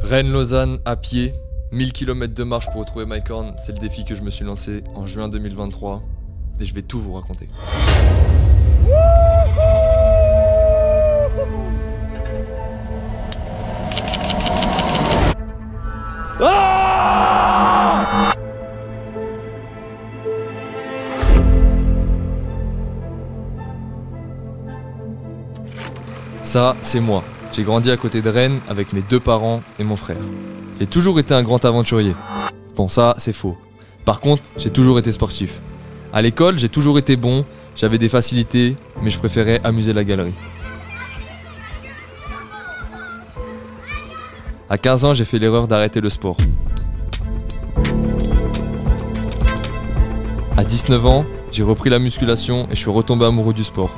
Rennes-Lausanne à pied, 1000 km de marche pour retrouver Mike Horn, c'est le défi que je me suis lancé en juin 2023 et je vais tout vous raconter. Ça, c'est moi. J'ai grandi à côté de Rennes avec mes 2 parents et mon frère. J'ai toujours été un grand aventurier. Bon, ça, c'est faux. Par contre, j'ai toujours été sportif. À l'école, j'ai toujours été bon, j'avais des facilités, mais je préférais amuser la galerie. À 15 ans, j'ai fait l'erreur d'arrêter le sport. À 19 ans, j'ai repris la musculation et je suis retombé amoureux du sport.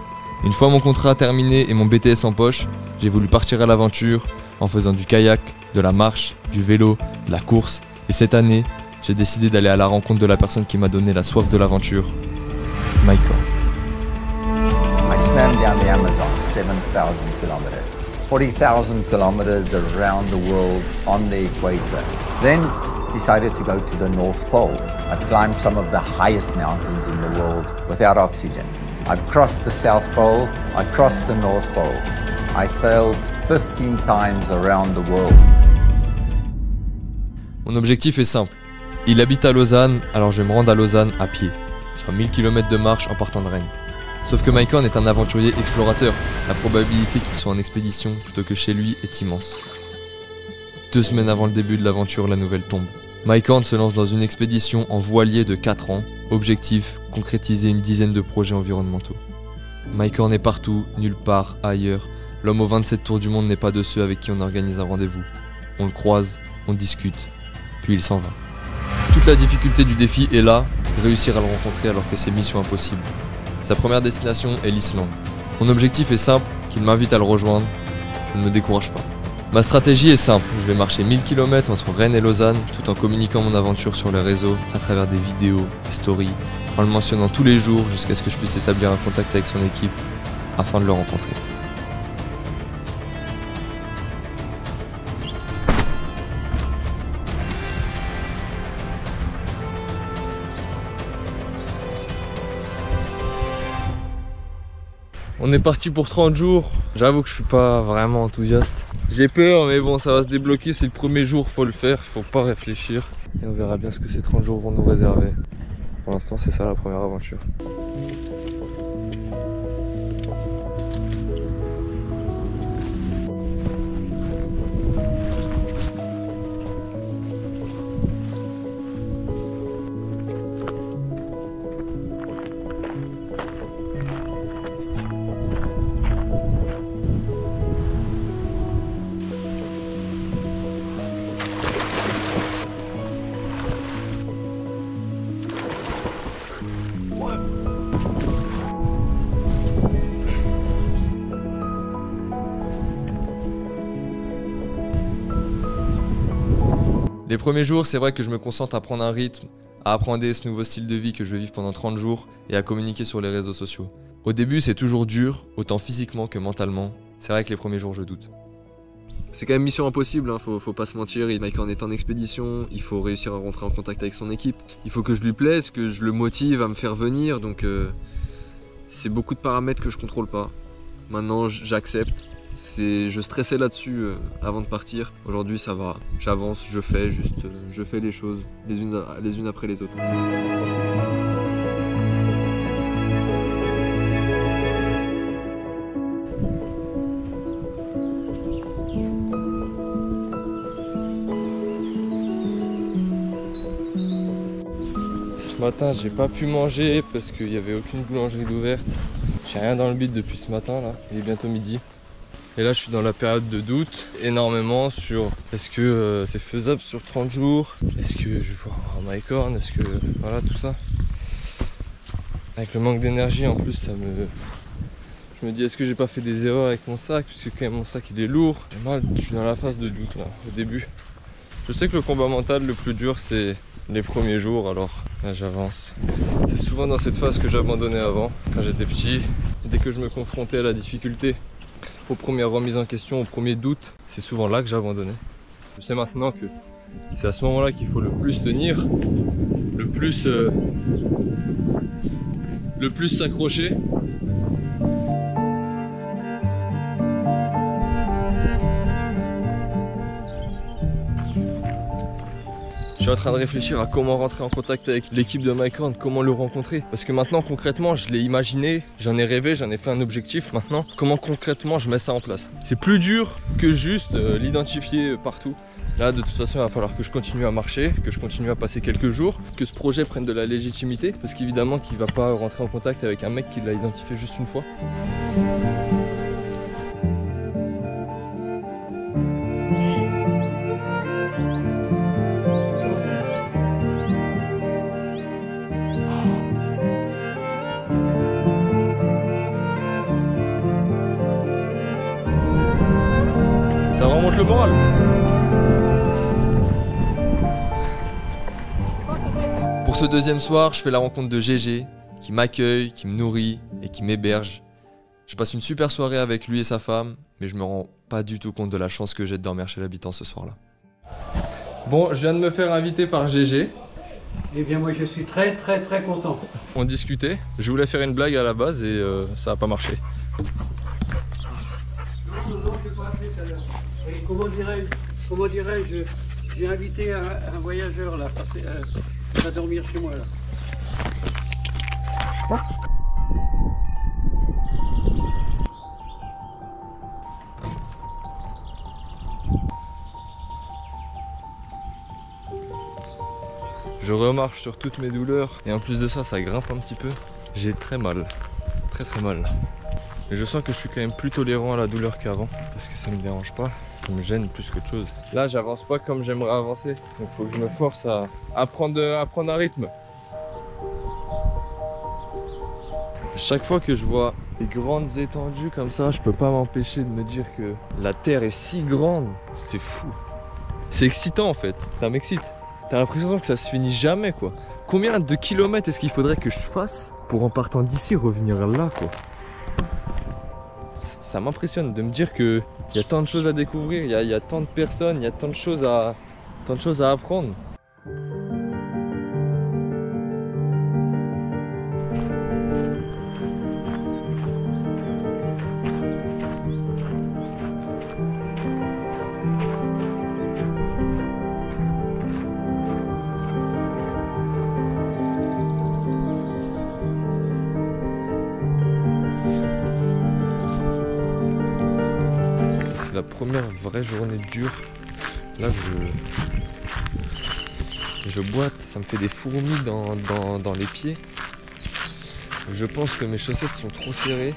Une fois mon contrat terminé et mon BTS en poche, j'ai voulu partir à l'aventure en faisant du kayak, de la marche, du vélo, de la course. Et cette année, j'ai décidé d'aller à la rencontre de la personne qui m'a donné la soif de l'aventure, Mike Horn. I swam down the Amazon, 7,000 kilometers. 40,000 kilometers around the world on the equator. Then decided to go to the North Pole. I've climbed some of the highest mountains in the world without oxygen. I've crossed the South Pole, I crossed the North Pole. I sailed 15 times around the world. Mon objectif est simple. Il habite à Lausanne, alors je vais me rendre à Lausanne à pied, soit 1000 km de marche en partant de Rennes. Sauf que Mike Horn est un aventurier explorateur. La probabilité qu'il soit en expédition plutôt que chez lui est immense. 2 semaines avant le début de l'aventure, la nouvelle tombe. Mike Horn se lance dans une expédition en voilier de 4 ans. Objectif, concrétiser une dizaine de projets environnementaux. Mike Horn est partout, nulle part, ailleurs. L'homme aux 27 tours du monde n'est pas de ceux avec qui on organise un rendez-vous. On le croise, on discute, puis il s'en va. Toute la difficulté du défi est là, réussir à le rencontrer alors que c'est mission impossible. Sa première destination est l'Islande. Mon objectif est simple, qu'il m'invite à le rejoindre. Je ne me décourage pas. Ma stratégie est simple, je vais marcher 1000 km entre Rennes et Lausanne tout en communiquant mon aventure sur les réseaux à travers des vidéos, des stories, en le mentionnant tous les jours jusqu'à ce que je puisse établir un contact avec son équipe afin de le rencontrer. On est parti pour 30 jours, j'avoue que je suis pas vraiment enthousiaste. J'ai peur mais bon, ça va se débloquer, c'est le premier jour, faut le faire, faut pas réfléchir. Et on verra bien ce que ces 30 jours vont nous réserver. Pour l'instant c'est ça la première aventure. Les premiers jours, c'est vrai que je me concentre à prendre un rythme, à apprendre ce nouveau style de vie que je vais vivre pendant 30 jours et à communiquer sur les réseaux sociaux. Au début, c'est toujours dur, autant physiquement que mentalement. C'est vrai que les premiers jours, je doute. C'est quand même mission impossible, hein. Faut pas se mentir, Mike Horn est en expédition, il faut réussir à rentrer en contact avec son équipe. Il faut que je lui plaise, que je le motive à me faire venir, donc c'est beaucoup de paramètres que je contrôle pas. Maintenant, j'accepte. Je stressais là-dessus avant de partir. Aujourd'hui ça va, j'avance, je fais les choses les unes après les autres. Ce matin j'ai pas pu manger parce qu'il n'y avait aucune boulangerie d'ouverte. J'ai rien dans le bide depuis ce matin là, il est bientôt midi. Et là je suis dans la période de doute énormément sur est-ce que c'est faisable sur 30 jours, est-ce que je vais pouvoir avoir Mike Horn, est-ce que voilà tout ça. Avec le manque d'énergie en plus je me dis est-ce que j'ai pas fait des erreurs avec mon sac puisque quand même mon sac il est lourd. Je suis dans la phase de doute là au début. Je sais que le combat mental le plus dur c'est les premiers jours, alors là j'avance. C'est souvent dans cette phase que j'abandonnais avant quand j'étais petit. Dès que je me confrontais à la difficulté, aux premières remises en question, aux premiers doutes, c'est souvent là que j'abandonnais. Je sais maintenant que c'est à ce moment-là qu'il faut le plus tenir, le plus s'accrocher. Je suis en train de réfléchir à comment rentrer en contact avec l'équipe de Mike Horn, comment le rencontrer. Parce que maintenant, concrètement, je l'ai imaginé, j'en ai rêvé, j'en ai fait un objectif. Maintenant, comment concrètement je mets ça en place? C'est plus dur que juste l'identifier partout. Là, de toute façon, il va falloir que je continue à marcher, que je continue à passer quelques jours, que ce projet prenne de la légitimité. Parce qu'évidemment qu'il ne va pas rentrer en contact avec un mec qui l'a identifié juste une fois. Ça remonte le moral. Pour ce deuxième soir, je fais la rencontre de GG, qui m'accueille, qui me nourrit et qui m'héberge. Je passe une super soirée avec lui et sa femme, mais je me rends pas du tout compte de la chance que j'ai de dormir chez l'habitant ce soir-là. Bon, je viens de me faire inviter par GG. Eh bien moi je suis très content. On discutait, je voulais faire une blague à la base et ça n'a pas marché. Non, je n'ai pas appelé tout à l'heure. Et comment dirais-je, j'ai invité un voyageur là, qui va dormir chez moi là. Je remarche sur toutes mes douleurs et en plus de ça, ça grimpe un petit peu. J'ai très mal, très mal. Mais je sens que je suis quand même plus tolérant à la douleur qu'avant parce que ça me dérange pas, ça me gêne plus qu'autre chose. Là, j'avance pas comme j'aimerais avancer, donc il faut que je me force à prendre un rythme. Chaque fois que je vois des grandes étendues comme ça, je peux pas m'empêcher de me dire que la terre est si grande, c'est fou. C'est excitant en fait, ça m'excite. T'as l'impression que ça se finit jamais quoi. Combien de kilomètres est-ce qu'il faudrait que je fasse pour en partant d'ici revenir là quoi? Ça m'impressionne de me dire qu'il y a tant de choses à découvrir, il y a tant de personnes, il y a tant de choses à apprendre. C'est la première vraie journée dure. Là je boite, ça me fait des fourmis dans les pieds. Je pense que mes chaussettes sont trop serrées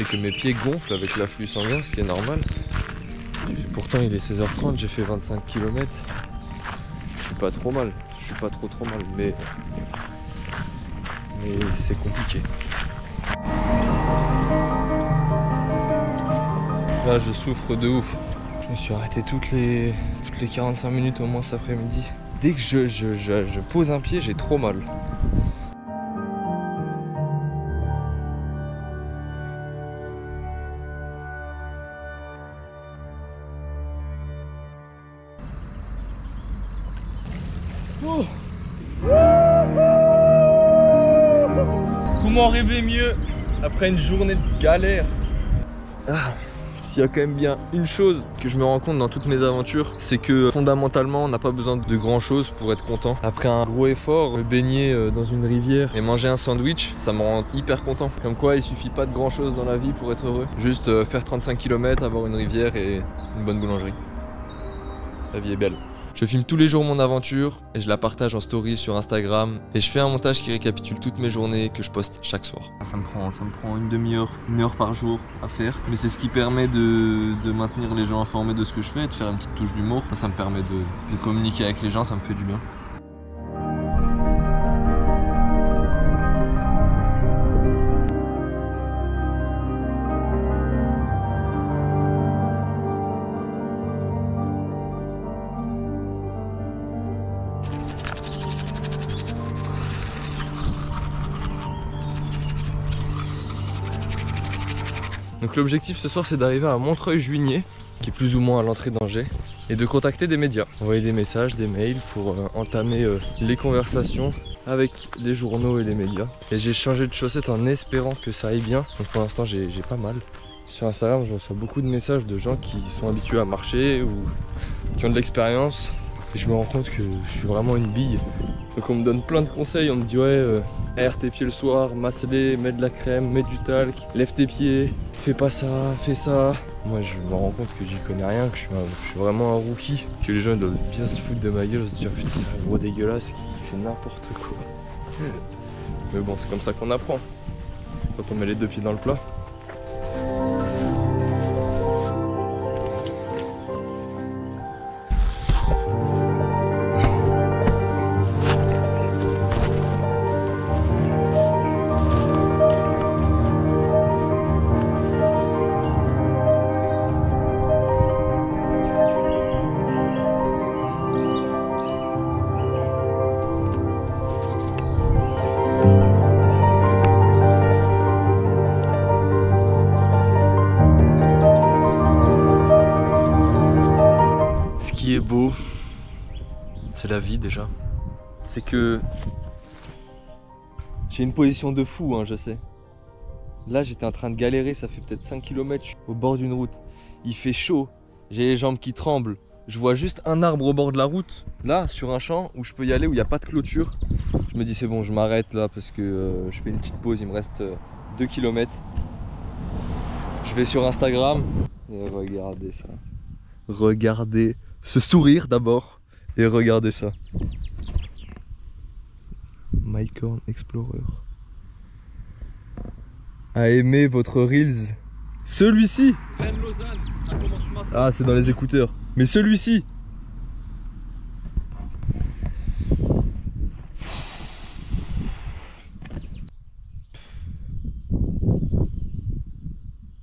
et que mes pieds gonflent avec l'afflux sanguin, ce qui est normal. Et pourtant il est 16h30, j'ai fait 25 km. Je suis pas trop mal, je suis pas trop mal, mais c'est compliqué. Là je souffre de ouf. Je me suis arrêté toutes les 45 minutes au moins cet après-midi. Dès que je pose un pied, j'ai trop mal. Oh. Comment rêver mieux après une journée de galère? Il y a quand même bien une chose que je me rends compte dans toutes mes aventures, c'est que fondamentalement on n'a pas besoin de grand chose pour être content. Après un gros effort, me baigner dans une rivière et manger un sandwich, ça me rend hyper content. Comme quoi il suffit pas de grand chose dans la vie pour être heureux. Juste faire 35 km, avoir une rivière et une bonne boulangerie. La vie est belle. Je filme tous les jours mon aventure et je la partage en story sur Instagram et je fais un montage qui récapitule toutes mes journées que je poste chaque soir. Ça me prend une demi-heure, une heure par jour à faire, mais c'est ce qui permet de maintenir les gens informés de ce que je fais et de faire une petite touche d'humour. Ça me permet de communiquer avec les gens, ça me fait du bien. Donc l'objectif ce soir c'est d'arriver à Montreuil-Juigné qui est plus ou moins à l'entrée d'Angers, et de contacter des médias, envoyer des messages, des mails pour entamer les conversations avec les journaux et les médias. Et j'ai changé de chaussettes en espérant que ça aille bien. Donc pour l'instant j'ai pas mal. Sur Instagram je reçois beaucoup de messages de gens qui sont habitués à marcher ou qui ont de l'expérience. Et je me rends compte que je suis vraiment une bille. Donc on me donne plein de conseils, on me dit ouais, aère tes pieds le soir, masse-les, mets de la crème, mets du talc, lève tes pieds, fais pas ça, fais ça. Moi je me rends compte que j'y connais rien, que je suis vraiment un rookie, que les gens doivent bien se foutre de ma gueule, se dire putain c'est un gros dégueulasse qui fait n'importe quoi. Mais bon c'est comme ça qu'on apprend, quand on met les deux pieds dans le plat. Ce qui est beau, c'est la vie déjà. C'est que j'ai une position de fou, hein, je sais. Là j'étais en train de galérer, ça fait peut-être 5 km, je suis au bord d'une route. Il fait chaud, j'ai les jambes qui tremblent. Je vois juste un arbre au bord de la route, là sur un champ où je peux y aller, où il n'y a pas de clôture. Je me dis c'est bon, je m'arrête là parce que je fais une petite pause, il me reste 2 km. Je vais sur Instagram et regardez ça. Regardez ce sourire d'abord et regardez ça. Mycorn Explorer a aimé votre Reels. Celui-ci. Ah c'est dans les écouteurs. Mais celui-ci.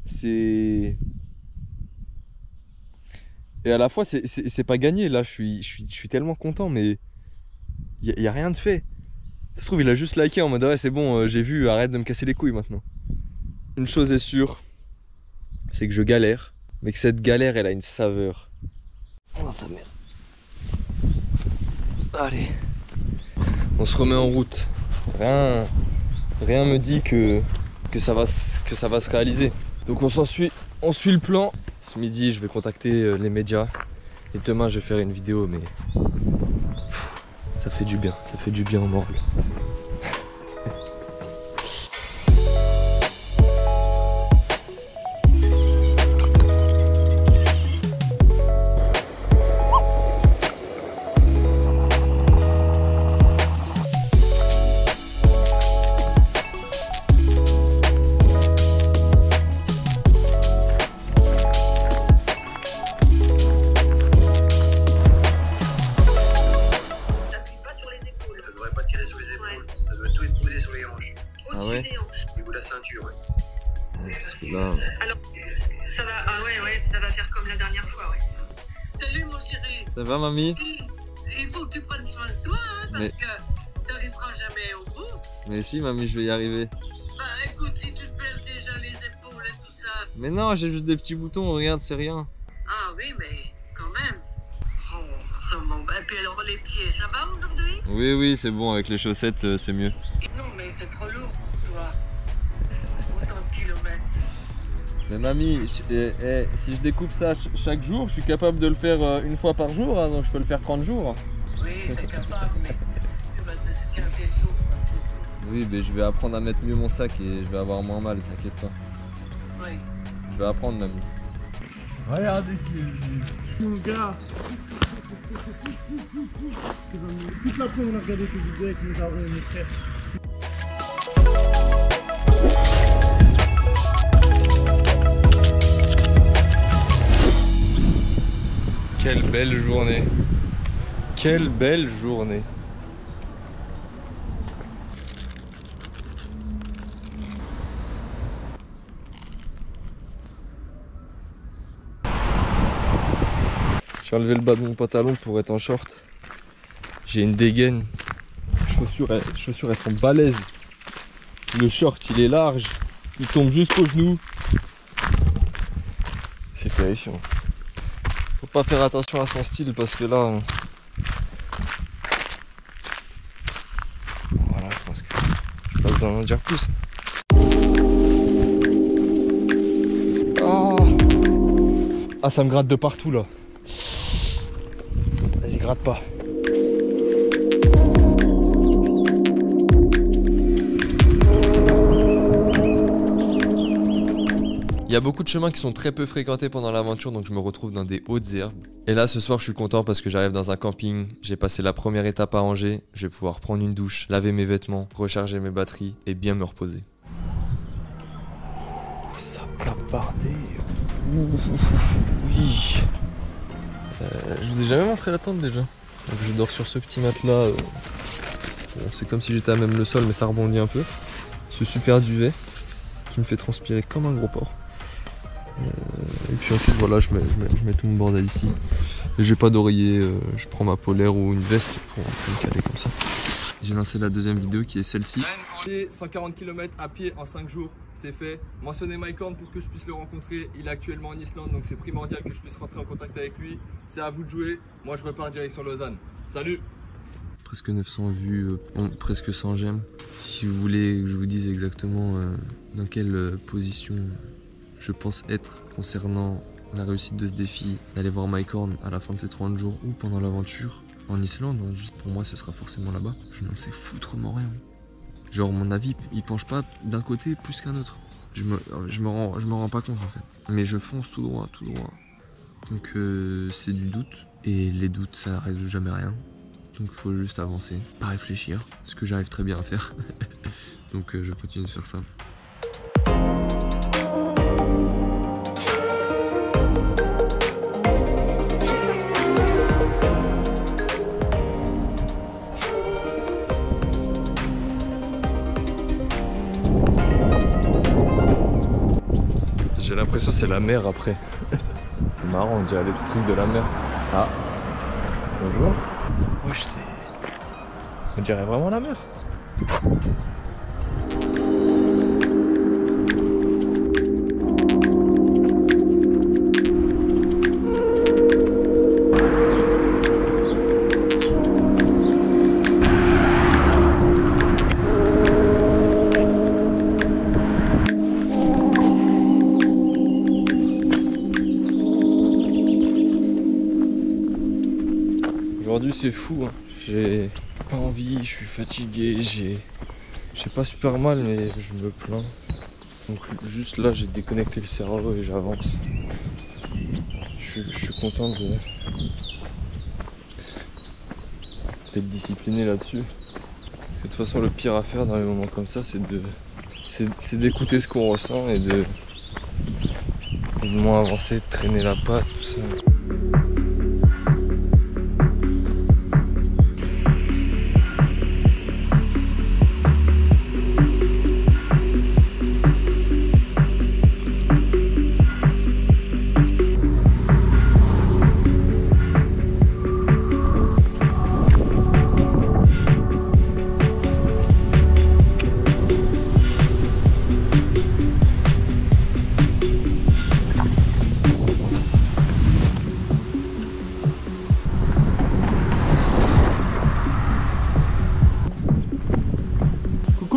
C'est... Et à la fois c'est pas gagné, là je suis tellement content, mais il y a rien de fait. Ça se trouve il a juste liké en mode ouais c'est bon, j'ai vu, arrête de me casser les couilles maintenant. Une chose est sûre, c'est que je galère, mais que cette galère elle a une saveur. Oh sa mère. Allez, on se remet en route. Rien me dit que ça va se réaliser. Donc on suit le plan. Ce midi je vais contacter les médias et demain je vais faire une vidéo, mais ça fait du bien au moral. Ah ouais. Au niveau de la ceinture, ouais. Parce que là... Alors, ça va, ah ouais, ça va faire comme la dernière fois, ouais. Salut mon chéri. Ça va mamie? Il faut que tu prennes soin de toi, hein, parce que t'arriveras jamais au bout. Mais si mamie, je vais y arriver. Bah écoute, si tu te perds déjà les épaules et tout ça. Mais non, j'ai juste des petits boutons, regarde, c'est rien. Ah oui, mais quand même. Oh, ça m'embête. Et puis alors les pieds, ça va aujourd'hui? Oui, c'est bon, avec les chaussettes, c'est mieux. Non, mais c'est trop lourd pour toi. Autant de kilomètres. Mais mamie, si je découpe ça chaque jour, je suis capable de le faire une fois par jour, hein, donc je peux le faire 30 jours. Oui, t'es capable, mais tu vas te squinter le dos. Oui, mais je vais apprendre à mettre mieux mon sac et je vais avoir moins mal, t'inquiète pas. Oui. Je vais apprendre, mamie. Regardez mon gars. Toute l'après on a regardé tes vidéos avec mes frères. Quelle belle journée. Quelle belle journée. J'ai enlevé le bas de mon pantalon pour être en short. J'ai une dégaine. Les chaussures elles sont balèzes. Le short il est large. Il tombe jusqu'au genou. C'est terrifiant. Faut pas faire attention à son style parce que là... Voilà, je pense que j'ai pas besoin d'en dire plus. Oh, ah, ça me gratte de partout là. Vas-y, gratte pas. Il y a beaucoup de chemins qui sont très peu fréquentés pendant l'aventure, donc je me retrouve dans des hautes herbes. Et là, ce soir, je suis content parce que j'arrive dans un camping. J'ai passé la première étape à Angers. Je vais pouvoir prendre une douche, laver mes vêtements, recharger mes batteries et bien me reposer. Ça va barder. Oui. Je vous ai jamais montré la tente déjà. Donc je dors sur ce petit matelas. Bon, c'est comme si j'étais à même le sol, mais ça rebondit un peu. Ce super duvet qui me fait transpirer comme un gros porc. Et puis ensuite voilà, je mets tout mon bordel ici. Et j'ai pas d'oreiller, je prends ma polaire ou une veste pour me caler comme ça. J'ai lancé la deuxième vidéo qui est celle-ci. 140 km à pied en 5 jours, c'est fait. Mentionnez Mike Horn pour que je puisse le rencontrer. Il est actuellement en Islande, donc c'est primordial que je puisse rentrer en contact avec lui. C'est à vous de jouer. Moi je repars direction Lausanne. Salut! Presque 900 vues, presque 100 j'aime. Si vous voulez que je vous dise exactement dans quelle position je pense être concernant la réussite de ce défi, d'aller voir Mike Horn à la fin de ces 30 jours ou pendant l'aventure en Islande, hein, juste pour moi ce sera forcément là-bas, je n'en sais foutrement rien. Genre mon avis il penche pas d'un côté plus qu'un autre. Je me rends pas compte en fait. Mais je fonce tout droit, tout droit. Donc c'est du doute. Et les doutes ça résout jamais rien. Donc il faut juste avancer, pas réfléchir, ce que j'arrive très bien à faire. Donc je continue de faire ça. J'ai l'impression que c'est la mer après. C'est marrant, on dirait les petits trucs de la mer. Ah, bonjour. Wesh, c'est... On dirait vraiment la mer. Aujourd'hui c'est fou, hein. J'ai pas envie, je suis fatigué, j'ai pas super mal mais je me plains. Donc juste là j'ai déconnecté le cerveau et j'avance. Je suis content d'être discipliné là-dessus. De toute façon le pire à faire dans les moments comme ça c'est d'écouter ce qu'on ressent et de moins avancer, de traîner la patte, tout ça.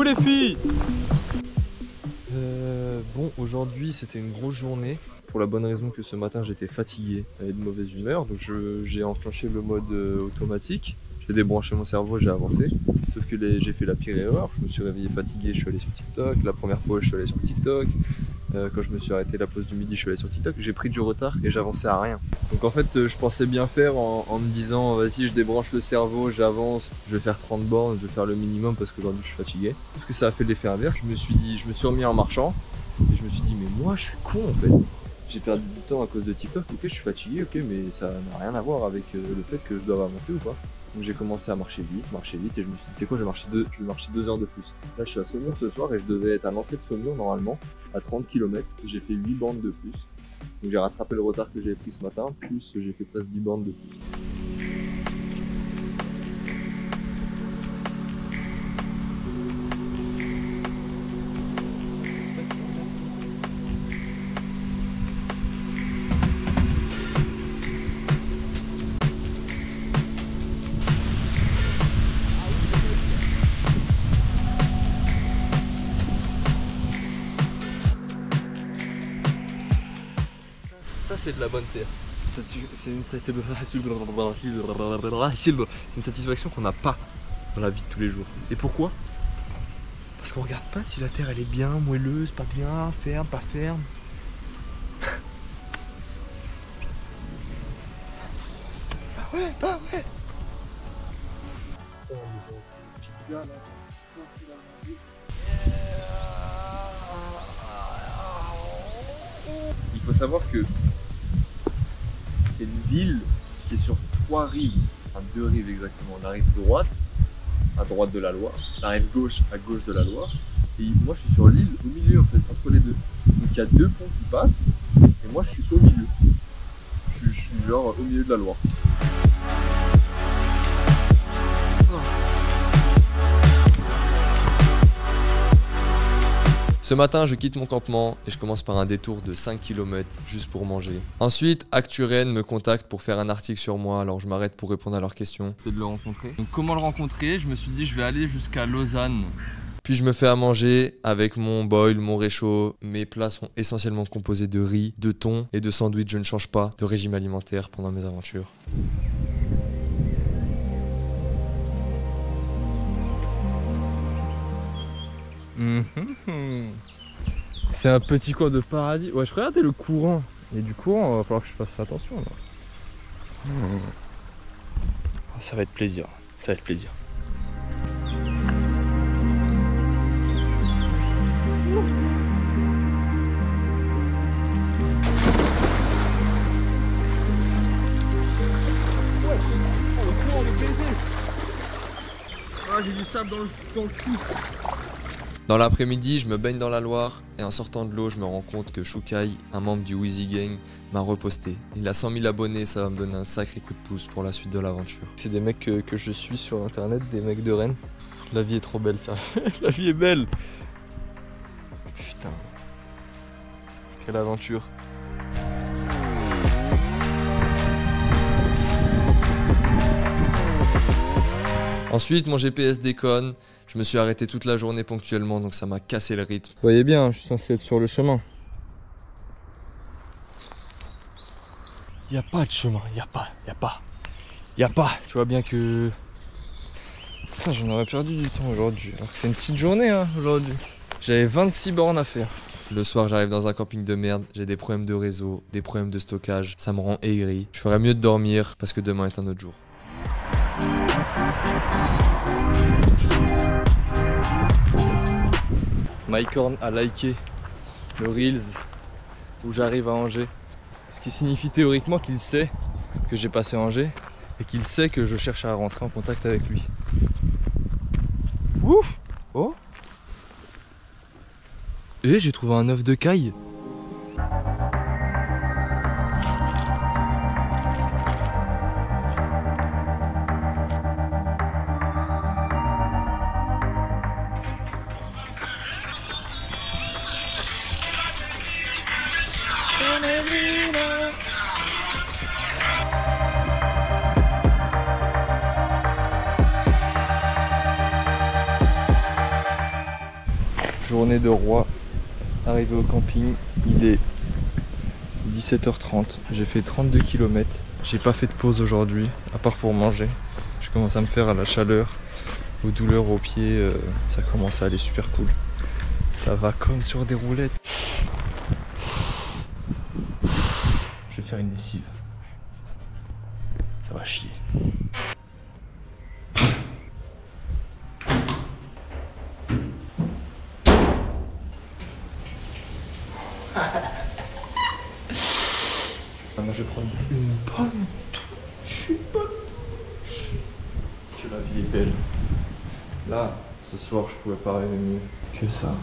Les filles. Bon, aujourd'hui c'était une grosse journée pour la bonne raison que ce matin j'étais fatigué et de mauvaise humeur, donc j'ai enclenché le mode automatique, j'ai débranché mon cerveau, j'ai avancé, sauf que j'ai fait la pire erreur, je me suis réveillé fatigué, je suis allé sur TikTok, la première pause je suis allé sur TikTok, quand je me suis arrêté la pause du midi je suis allé sur TikTok, j'ai pris du retard et j'avançais à rien. Donc en fait je pensais bien faire en me disant vas-y je débranche le cerveau, j'avance, je vais faire 30 bornes, je vais faire le minimum parce qu'aujourd'hui je suis fatigué. Sauf que ça a fait l'effet inverse, je me suis remis en marchant et je me suis dit mais moi je suis con en fait. J'ai perdu du temps à cause de TikTok, ok je suis fatigué, ok mais ça n'a rien à voir avec le fait que je dois avancer ou pas. Donc j'ai commencé à marcher vite et je me suis dit c'est quoi, je vais marcher 2 heures de plus. Là je suis à Saumur ce soir et je devais être à l'entrée de Saumur normalement à 30 km, j'ai fait 8 bandes de plus. Donc j'ai rattrapé le retard que j'avais pris ce matin, plus j'ai fait presque 10 bandes de plus. c'est de la bonne terre. C'est une satisfaction qu'on n'a pas dans la vie de tous les jours. Et pourquoi? Parce qu'on regarde pas si la terre elle est bien, moelleuse, pas bien, ferme, pas ferme. Bah ouais. Pizza là. Il faut savoir que c'est une ville qui est sur 3 rives, enfin 2 rives exactement. La rive droite, à droite de la Loire, la rive gauche, à gauche de la Loire. Et moi je suis sur l'île au milieu en fait, entre les deux. Donc il y a 2 ponts qui passent, et moi je suis au milieu. Je suis genre au milieu de la Loire. Ce matin, je quitte mon campement et je commence par un détour de 5 km juste pour manger. Ensuite, ActuRennes me contacte pour faire un article sur moi, alors je m'arrête pour répondre à leurs questions. Je vais le rencontrer. Donc comment le rencontrer? Je me suis dit je vais aller jusqu'à Lausanne. Puis je me fais à manger avec mon boil, mon réchaud. Mes plats sont essentiellement composés de riz, de thon et de sandwich. Je ne change pas de régime alimentaire pendant mes aventures. C'est un petit coin de paradis. Ouais, je regardais le courant. Et du courant, il va falloir que je fasse attention là. Ça va être plaisir. Ça va être plaisir. Ah, j'ai du sable dans le cul. Dans l'après-midi, je me baigne dans la Loire et en sortant de l'eau, je me rends compte que Choukai, un membre du Wheezy Gang, m'a reposté. Il a 100 000 abonnés, ça va me donner un sacré coup de pouce pour la suite de l'aventure. C'est des mecs que je suis sur internet, des mecs de Rennes. La vie est trop belle, ça. La vie est belle. Putain. Quelle aventure. Ensuite, mon GPS déconne. Je me suis arrêté toute la journée ponctuellement, donc ça m'a cassé le rythme. Vous voyez bien, je suis censé être sur le chemin. Y a pas de chemin, y a pas. Tu vois bien que... Putain, j'en aurais perdu du temps aujourd'hui. Alors que c'est une petite journée hein, aujourd'hui. J'avais 26 bornes à faire. Le soir, j'arrive dans un camping de merde, j'ai des problèmes de réseau, des problèmes de stockage, ça me rend aigri. Je ferais mieux de dormir parce que demain est un autre jour. Mike Horn a liké le Reels où j'arrive à Angers. Ce qui signifie théoriquement qu'il sait que j'ai passé Angers et qu'il sait que je cherche à rentrer en contact avec lui. Ouf! Oh! Et j'ai trouvé un œuf de caille. Journée de roi, arrivé au camping, il est 17h30, j'ai fait 32 km, j'ai pas fait de pause aujourd'hui, à part pour manger. Je commence à me faire à la chaleur, aux douleurs aux pieds, ça commence à aller super cool. Ça va comme sur des roulettes. Je vais faire une lessive. Ça va chier. Moi je vais prendre une bonne douche, que la vie est belle. Là, ce soir je pouvais pas rêver mieux que ça.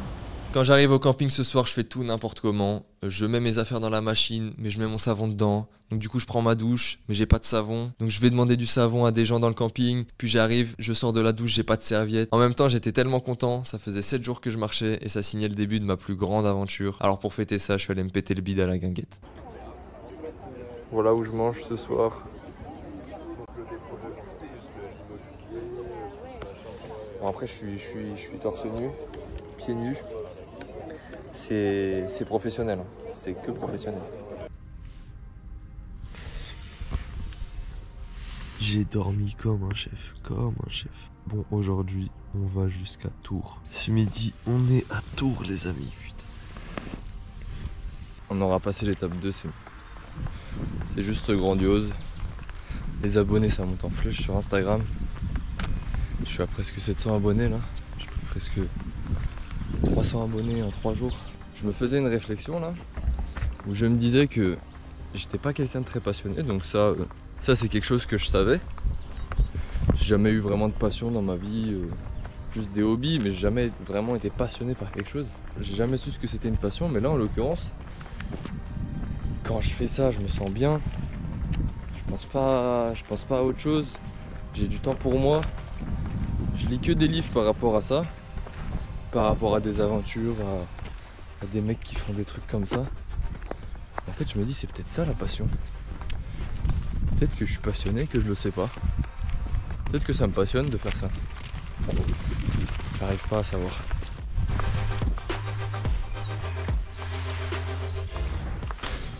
Quand j'arrive au camping ce soir, je fais tout n'importe comment. Je mets mes affaires dans la machine, mais je mets mon savon dedans. Donc du coup je prends ma douche, mais j'ai pas de savon. Donc je vais demander du savon à des gens dans le camping. Puis j'arrive, je sors de la douche, j'ai pas de serviette. En même temps j'étais tellement content, ça faisait 7 jours que je marchais et ça signait le début de ma plus grande aventure. Alors pour fêter ça, je suis allé me péter le bide à la guinguette. Voilà où je mange ce soir. Bon, après je suis torse nu, pieds nus. C'est professionnel, hein. C'est que professionnel. J'ai dormi comme un chef, comme un chef. Bon, aujourd'hui, on va jusqu'à Tours. Ce midi, on est à Tours, les amis. Putain. On aura passé l'étape 2, c'est juste grandiose. Les abonnés, ça monte en flèche sur Instagram. Je suis à presque 700 abonnés là. Je suis presque 300 abonnés en 3 jours. Je me faisais une réflexion là, où je me disais que j'étais pas quelqu'un de très passionné, donc ça c'est quelque chose que je savais. J'ai jamais eu vraiment de passion dans ma vie, juste des hobbies, mais j'ai jamais vraiment été passionné par quelque chose. J'ai jamais su ce que c'était une passion, mais là en l'occurrence, quand je fais ça, je me sens bien. Je pense pas à autre chose. J'ai du temps pour moi. Je lis que des livres par rapport à ça, par rapport à des aventures, à des mecs qui font des trucs comme ça. En fait, je me dis c'est peut-être ça la passion. Peut-être que je suis passionné, que je le sais pas. Peut-être que ça me passionne de faire ça. J'arrive pas à savoir.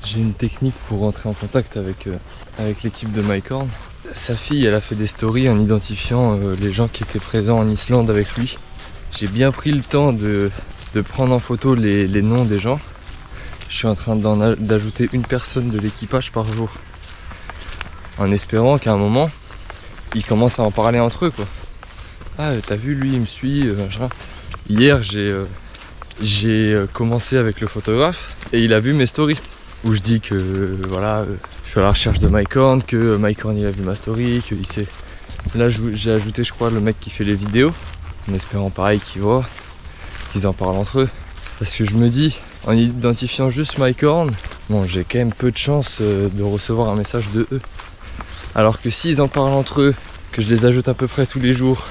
J'ai une technique pour rentrer en contact avec l'équipe de Mycorn. Sa fille, elle a fait des stories en identifiant les gens qui étaient présents en Islande avec lui. J'ai bien pris le temps de prendre en photo les noms des gens. Je suis en train d'ajouter une personne de l'équipage par jour. En espérant qu'à un moment, ils commencent à en parler entre eux, quoi. Ah, t'as vu, lui, il me suit, machin. Hier, j'ai commencé avec le photographe et il a vu mes stories. Où je dis que, voilà, je suis à la recherche de Mycorn, que Mycorn, il a vu ma story, qu'il sait... Là, j'ai ajouté, je crois, le mec qui fait les vidéos, en espérant pareil qu'ils voient, qu'ils en parlent entre eux. Parce que je me dis, en identifiant juste Mycorn, bon, j'ai quand même peu de chance de recevoir un message de eux. Alors que s'ils en parlent entre eux, que je les ajoute à peu près tous les jours,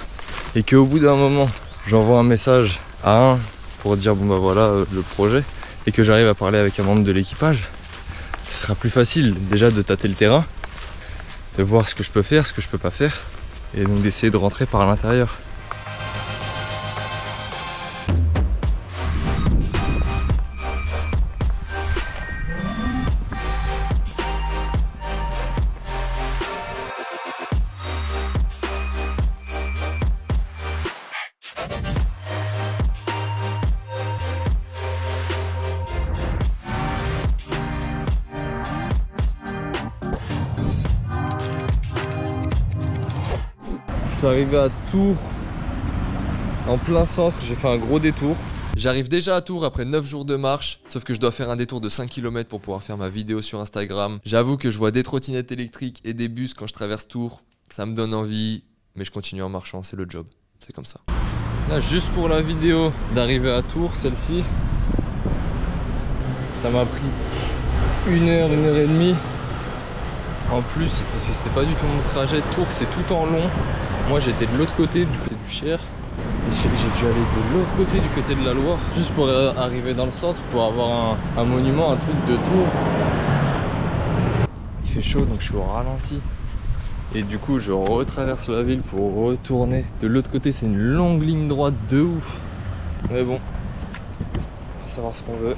et qu'au bout d'un moment, j'envoie un message à un pour dire bon bah voilà le projet, et que j'arrive à parler avec un membre de l'équipage, ce sera plus facile déjà de tâter le terrain, de voir ce que je peux faire, ce que je peux pas faire, et donc d'essayer de rentrer par l'intérieur. Je suis arrivé à Tours, en plein centre, j'ai fait un gros détour. J'arrive déjà à Tours après 9 jours de marche, sauf que je dois faire un détour de 5 km pour pouvoir faire ma vidéo sur Instagram. J'avoue que je vois des trottinettes électriques et des bus quand je traverse Tours, ça me donne envie, mais je continue en marchant, c'est le job, c'est comme ça. Là, juste pour la vidéo d'arriver à Tours, celle-ci, ça m'a pris 1 heure, 1 heure et demie. En plus, parce que c'était pas du tout mon trajet, Tours c'est tout en long. Moi j'étais de l'autre côté, du côté du Cher. J'ai dû aller de l'autre côté, du côté de la Loire, juste pour arriver dans le centre, pour avoir un monument, un truc de Tours. Il fait chaud donc je suis au ralenti. Et du coup je retraverse la ville pour retourner. De l'autre côté c'est une longue ligne droite de ouf. Mais bon, on va savoir ce qu'on veut.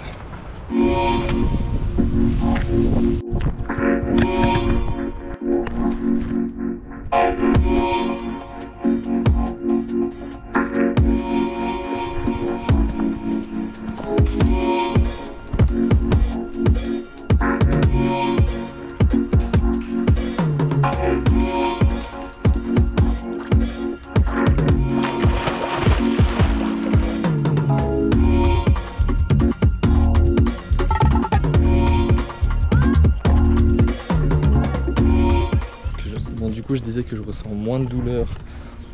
Je disais que je ressens moins de douleur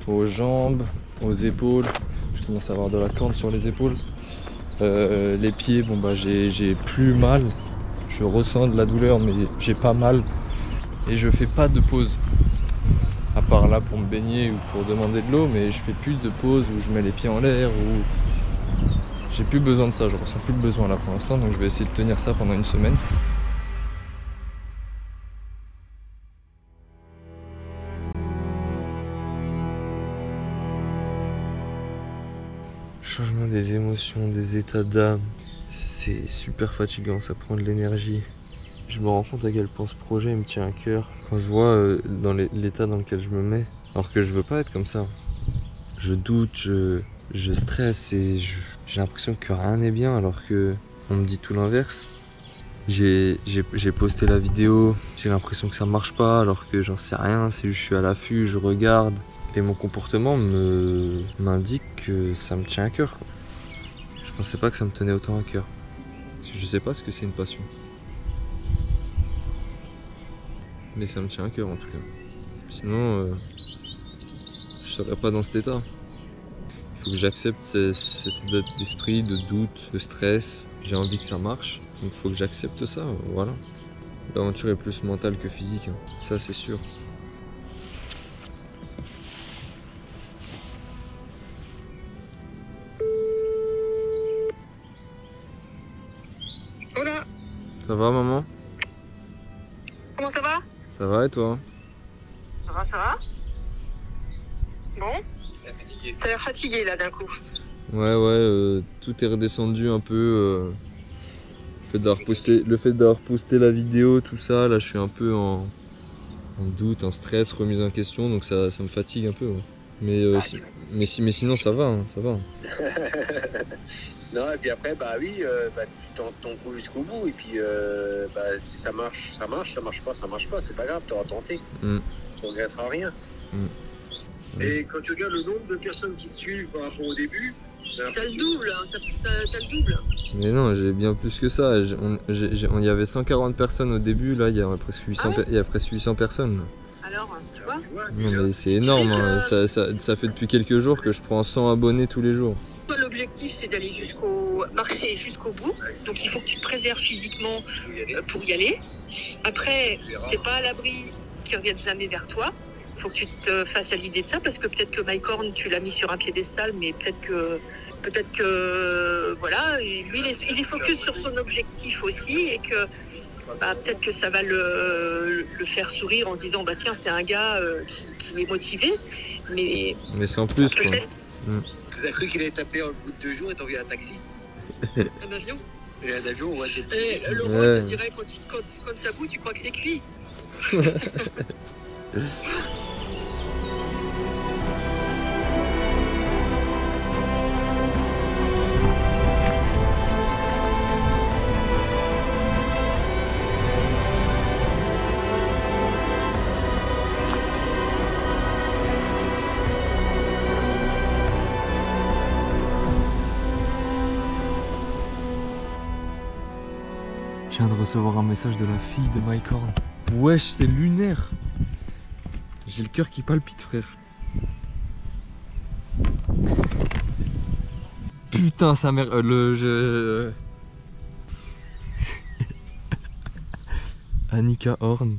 aux jambes, aux épaules. Je commence à avoir de la corne sur les épaules. Les pieds, bon bah j'ai plus mal. Je ressens de la douleur mais j'ai pas mal. Et je fais pas de pause. À part là pour me baigner ou pour demander de l'eau, mais je fais plus de pause où je mets les pieds en l'air ou... J'ai plus besoin de ça, je ressens plus le besoin là pour l'instant, donc je vais essayer de tenir ça pendant 1 semaine. Changement des émotions, des états d'âme, c'est super fatigant, ça prend de l'énergie. Je me rends compte à quel point ce projet il me tient à cœur. Quand je vois dans l'état dans lequel je me mets, alors que je veux pas être comme ça. Je doute, je stresse et j'ai l'impression que rien n'est bien alors que on me dit tout l'inverse. J'ai posté la vidéo, j'ai l'impression que ça marche pas alors que j'en sais rien, c'est juste je suis à l'affût, je regarde et mon comportement m'indique que ça me tient à cœur, quoi. Je pensais pas que ça me tenait autant à cœur. Je sais pas ce que c'est une passion. Mais ça me tient à cœur en tout cas. Sinon, je serais pas dans cet état. Il faut que j'accepte cet état d'esprit, de doute, de stress. J'ai envie que ça marche, donc il faut que j'accepte ça, voilà. L'aventure est plus mentale que physique, hein. Ça c'est sûr. Hola, Ça va maman? comment ça va? Ça va et toi? Ça va, ça va? Bon? T'as l'air fatigué là d'un coup. Ouais, tout est redescendu un peu. Le fait d'avoir posté la vidéo, tout ça, là je suis un peu en doute, en stress, remise en question, donc ça me fatigue un peu. Ouais. Mais sinon ça va, hein, ça va. Non, et puis après, bah oui, tu t'en trouves jusqu'au bout, et puis si ça marche, ça marche pas, c'est pas grave, t'auras tenté. Tu regretteras rien. Et quand tu regardes le nombre de personnes qui te suivent par rapport au début, T'as le double, hein, t'as le double. Mais non, j'ai bien plus que ça. Il y avait 140 personnes au début, là il y a presque 800, il y a presque 800 personnes. Alors, tu vois? Non mais c'est énorme, hein. Ça fait depuis quelques jours que je prends 100 abonnés tous les jours. L'objectif c'est d'aller marcher jusqu'au bout, donc il faut que tu te préserves physiquement pour y aller. Après, t'es pas à l'abri qu'ils reviennent jamais vers toi. Il faut que tu te fasses à l'idée de ça, parce que peut-être que Mike Horn, tu l'as mis sur un piédestal, mais peut-être que voilà, lui il est focus sur son objectif aussi, et que peut-être que ça va le faire sourire en se disant bah tiens, c'est un gars qui est motivé, mais sans plus quoi. T'as cru qu'il allait taper en bout de 2 jours et t'envoyer un taxi? Un avion. Et un avion, ouais, Laurent, je te dirais, quand ça bout, tu crois que c'est cuit. Je viens de recevoir un message de la fille de Mike Horn. Wesh, c'est lunaire. J'ai le cœur qui palpite, frère. Putain, sa mère. Annika Horn.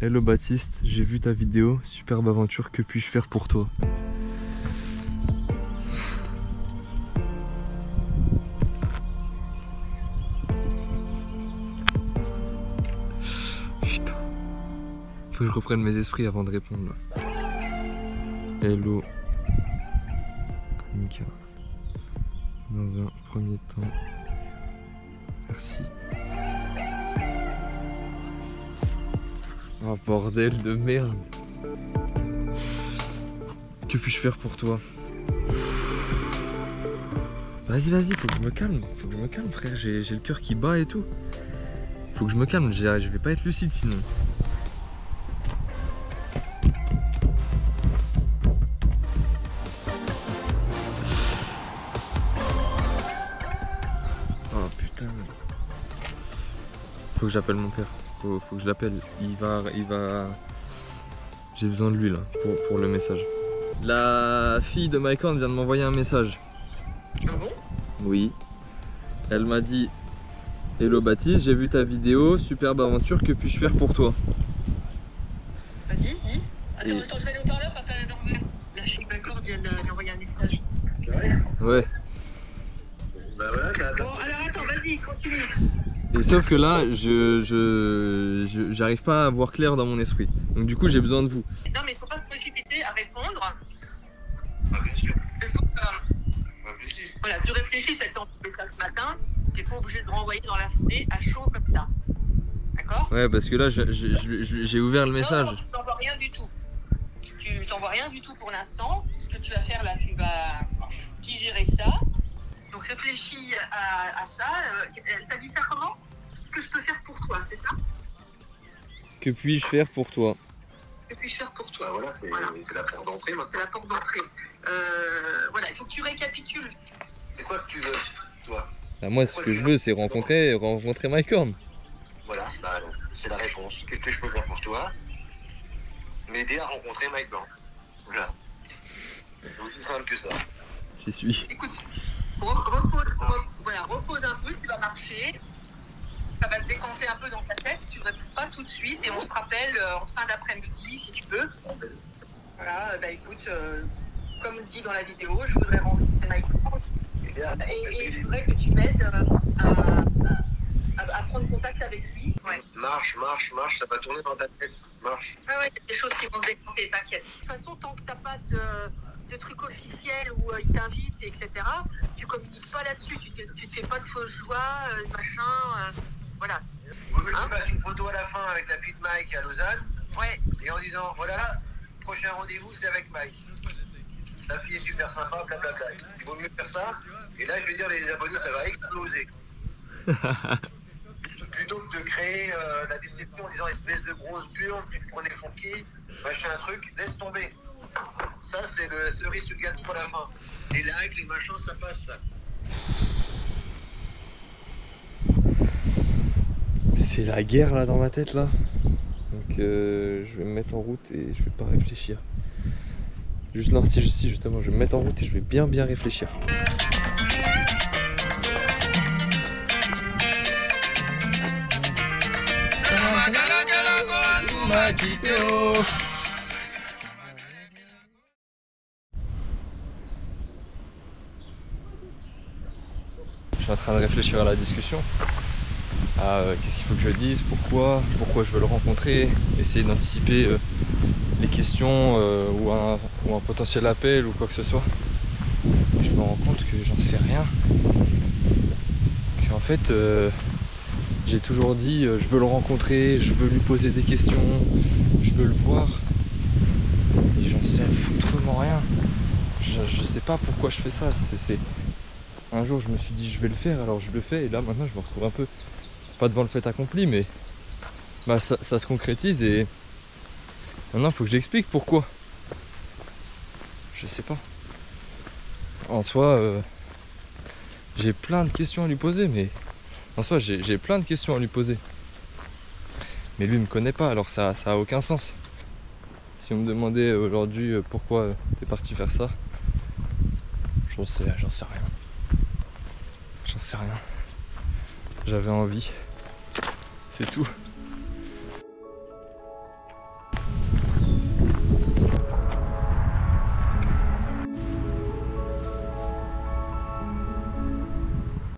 Hello Baptiste, j'ai vu ta vidéo. Superbe aventure, que puis-je faire pour toi? Faut que je reprenne mes esprits avant de répondre là. Hello Annika. Dans un premier temps, merci. Oh bordel de merde. Que puis-je faire pour toi? Vas-y, faut que je me calme. Frère, j'ai le cœur qui bat et tout. Faut que je me calme, je vais pas être lucide sinon. Faut que j'appelle mon père, faut que je l'appelle, il va... J'ai besoin de lui là, pour le message. La fille de Mike Horn vient de m'envoyer un message. Ah bon? Oui. Elle m'a dit: hello Baptiste, j'ai vu ta vidéo, superbe aventure, que puis-je faire pour toi? Vas-y, dis. Attends, je vais aller au parleur, papa, la fille de Mike Horn vient d'envoyer un message. Ouais. Bah voilà, Bon, alors attends, vas-y, continue. Et sauf que là, j'arrive pas à voir clair dans mon esprit. Donc du coup, j'ai besoin de vous. Non, mais il faut pas se précipiter à répondre. Ah, bien sûr. Il faut que, voilà, tu réfléchisses à ton message ce matin. Tu n'es pas obligé de renvoyer dans la foulée à chaud comme ça. D'accord? d'accord? Ouais, parce que là, j'ai ouvert le message. Non, tu t'envoies rien du tout. Tu t'envoies rien du tout pour l'instant. Ce que tu vas faire là, tu vas digérer ça. Donc réfléchis à ça. T'as dit ça comment? Ce que je peux faire pour toi, c'est ça? Que puis-je faire pour toi? Que puis-je faire pour toi? Voilà, c'est la porte d'entrée maintenant. C'est la porte d'entrée. Voilà, il faut que tu récapitules. C'est quoi que tu veux, toi? Bah, moi, ce que je veux, c'est rencontrer Mike Horn. Voilà, bah, c'est la réponse. Qu'est-ce que je peux faire pour toi? M'aider à rencontrer Mike Horn. Voilà. C'est aussi simple que ça. J'y suis. Écoute, repose un peu, tu vas marcher. Ça va te décanter un peu dans ta tête, tu ne réponds pas tout de suite et on se rappelle en fin d'après-midi si tu veux. Voilà, bah écoute, comme dit dans la vidéo, je voudrais rencontrer Mike Horn et je voudrais que tu m'aides à prendre contact avec lui. Ouais. Marche, ça va tourner dans ta tête. Marche. Ouais, il y a des choses qui vont se décanter, t'inquiète. De toute façon, tant que t'as pas de truc officiel où il t'invite, etc., tu communiques pas là-dessus, tu te fais pas de fausse joie, machin, voilà. Vous voulez que tu passes une photo à la fin avec la fille de Mike à Lausanne? Ouais. Et en disant, voilà, prochain rendez-vous, c'est avec Mike. Sa fille est super sympa, blablabla. Il vaut mieux faire ça. Et là, je vais dire, les abonnés, ça va exploser. Plutôt que de créer la déception en disant espèce de grosse burne, tu te prenais pour qui, machin truc, laisse tomber. Ça, c'est le risque de gâteau pour la fin. Les likes, les machins, ça passe, ça. C'est la guerre là dans ma tête là. Donc je vais me mettre en route et je vais pas réfléchir. Juste non, si justement, je vais me mettre en route et je vais bien réfléchir. Je suis en train de réfléchir à la discussion. Qu'est-ce qu'il faut que je dise, pourquoi je veux le rencontrer, essayer d'anticiper les questions ou un potentiel appel ou quoi que ce soit. Et je me rends compte que j'en sais rien. Qu'en fait, j'ai toujours dit je veux le rencontrer, je veux lui poser des questions, je veux le voir. Et j'en sais foutrement rien. Je sais pas pourquoi je fais ça. Un jour je me suis dit je vais le faire, alors je le fais et là maintenant je me retrouve un peu, pas devant le fait accompli, mais bah, ça se concrétise et maintenant il faut que j'explique pourquoi. Je sais pas. En soi, j'ai plein de questions à lui poser, mais en soi j'ai plein de questions à lui poser. Mais lui il me connaît pas, alors ça a aucun sens. Si on me demandait aujourd'hui pourquoi t'es parti faire ça, j'en sais rien. J'en sais rien. J'avais envie. C'est tout.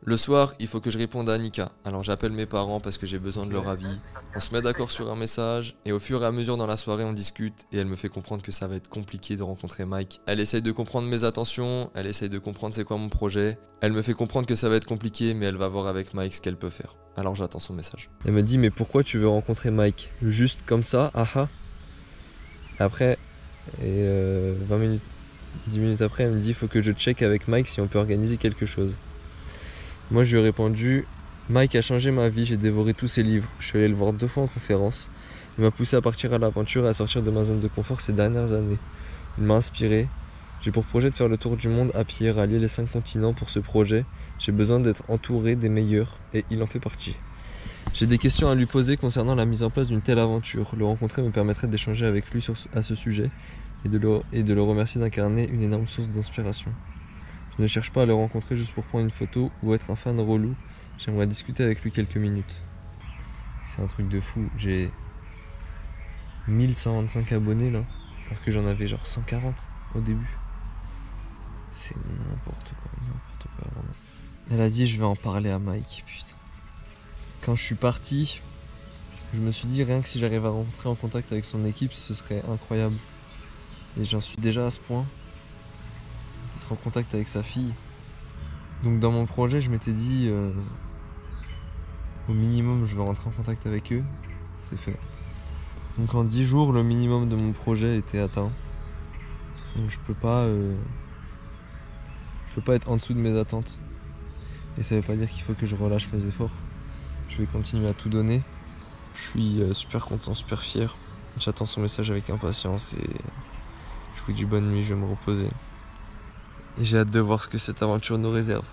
Le soir, il faut que je réponde à Annika, alors j'appelle mes parents parce que j'ai besoin de leur avis. On se met d'accord sur un message, et au fur et à mesure dans la soirée on discute, et elle me fait comprendre que ça va être compliqué de rencontrer Mike. Elle essaye de comprendre mes attentions, elle essaye de comprendre c'est quoi mon projet. Elle me fait comprendre que ça va être compliqué, mais elle va voir avec Mike ce qu'elle peut faire. Alors j'attends son message. Elle me dit mais pourquoi tu veux rencontrer Mike? Juste comme ça, aha. Après, 20 minutes, 10 minutes après, elle me dit il faut que je check avec Mike si on peut organiser quelque chose. Moi je lui ai répondu, Mike a changé ma vie, j'ai dévoré tous ses livres, je suis allé le voir 2 fois en conférence, il m'a poussé à partir à l'aventure et à sortir de ma zone de confort ces dernières années. Il m'a inspiré, j'ai pour projet de faire le tour du monde à pied, rallier les 5 continents pour ce projet, j'ai besoin d'être entouré des meilleurs et il en fait partie. J'ai des questions à lui poser concernant la mise en place d'une telle aventure, le rencontrer me permettrait d'échanger avec lui à ce sujet et de le remercier d'incarner une énorme source d'inspiration. Je ne cherche pas à le rencontrer juste pour prendre une photo ou être un fan relou. J'aimerais discuter avec lui quelques minutes. C'est un truc de fou. J'ai 1125 abonnés là, alors que j'en avais genre 140 au début. C'est n'importe quoi vraiment. Elle a dit je vais en parler à Mike, putain. Quand je suis parti, je me suis dit rien que si j'arrive à rentrer en contact avec son équipe, ce serait incroyable. Et j'en suis déjà à ce point. En contact avec sa fille. Donc dans mon projet je m'étais dit Au minimum, je vais rentrer en contact avec eux. C'est fait. Donc en 10 jours, le minimum de mon projet était atteint. Donc je peux pas être en dessous de mes attentes. Et ça veut pas dire qu'il faut que je relâche mes efforts. Je vais continuer à tout donner. Je suis super content, super fier. J'attends son message avec impatience et je vous dis bonne nuit, je vais me reposer. Et j'ai hâte de voir ce que cette aventure nous réserve.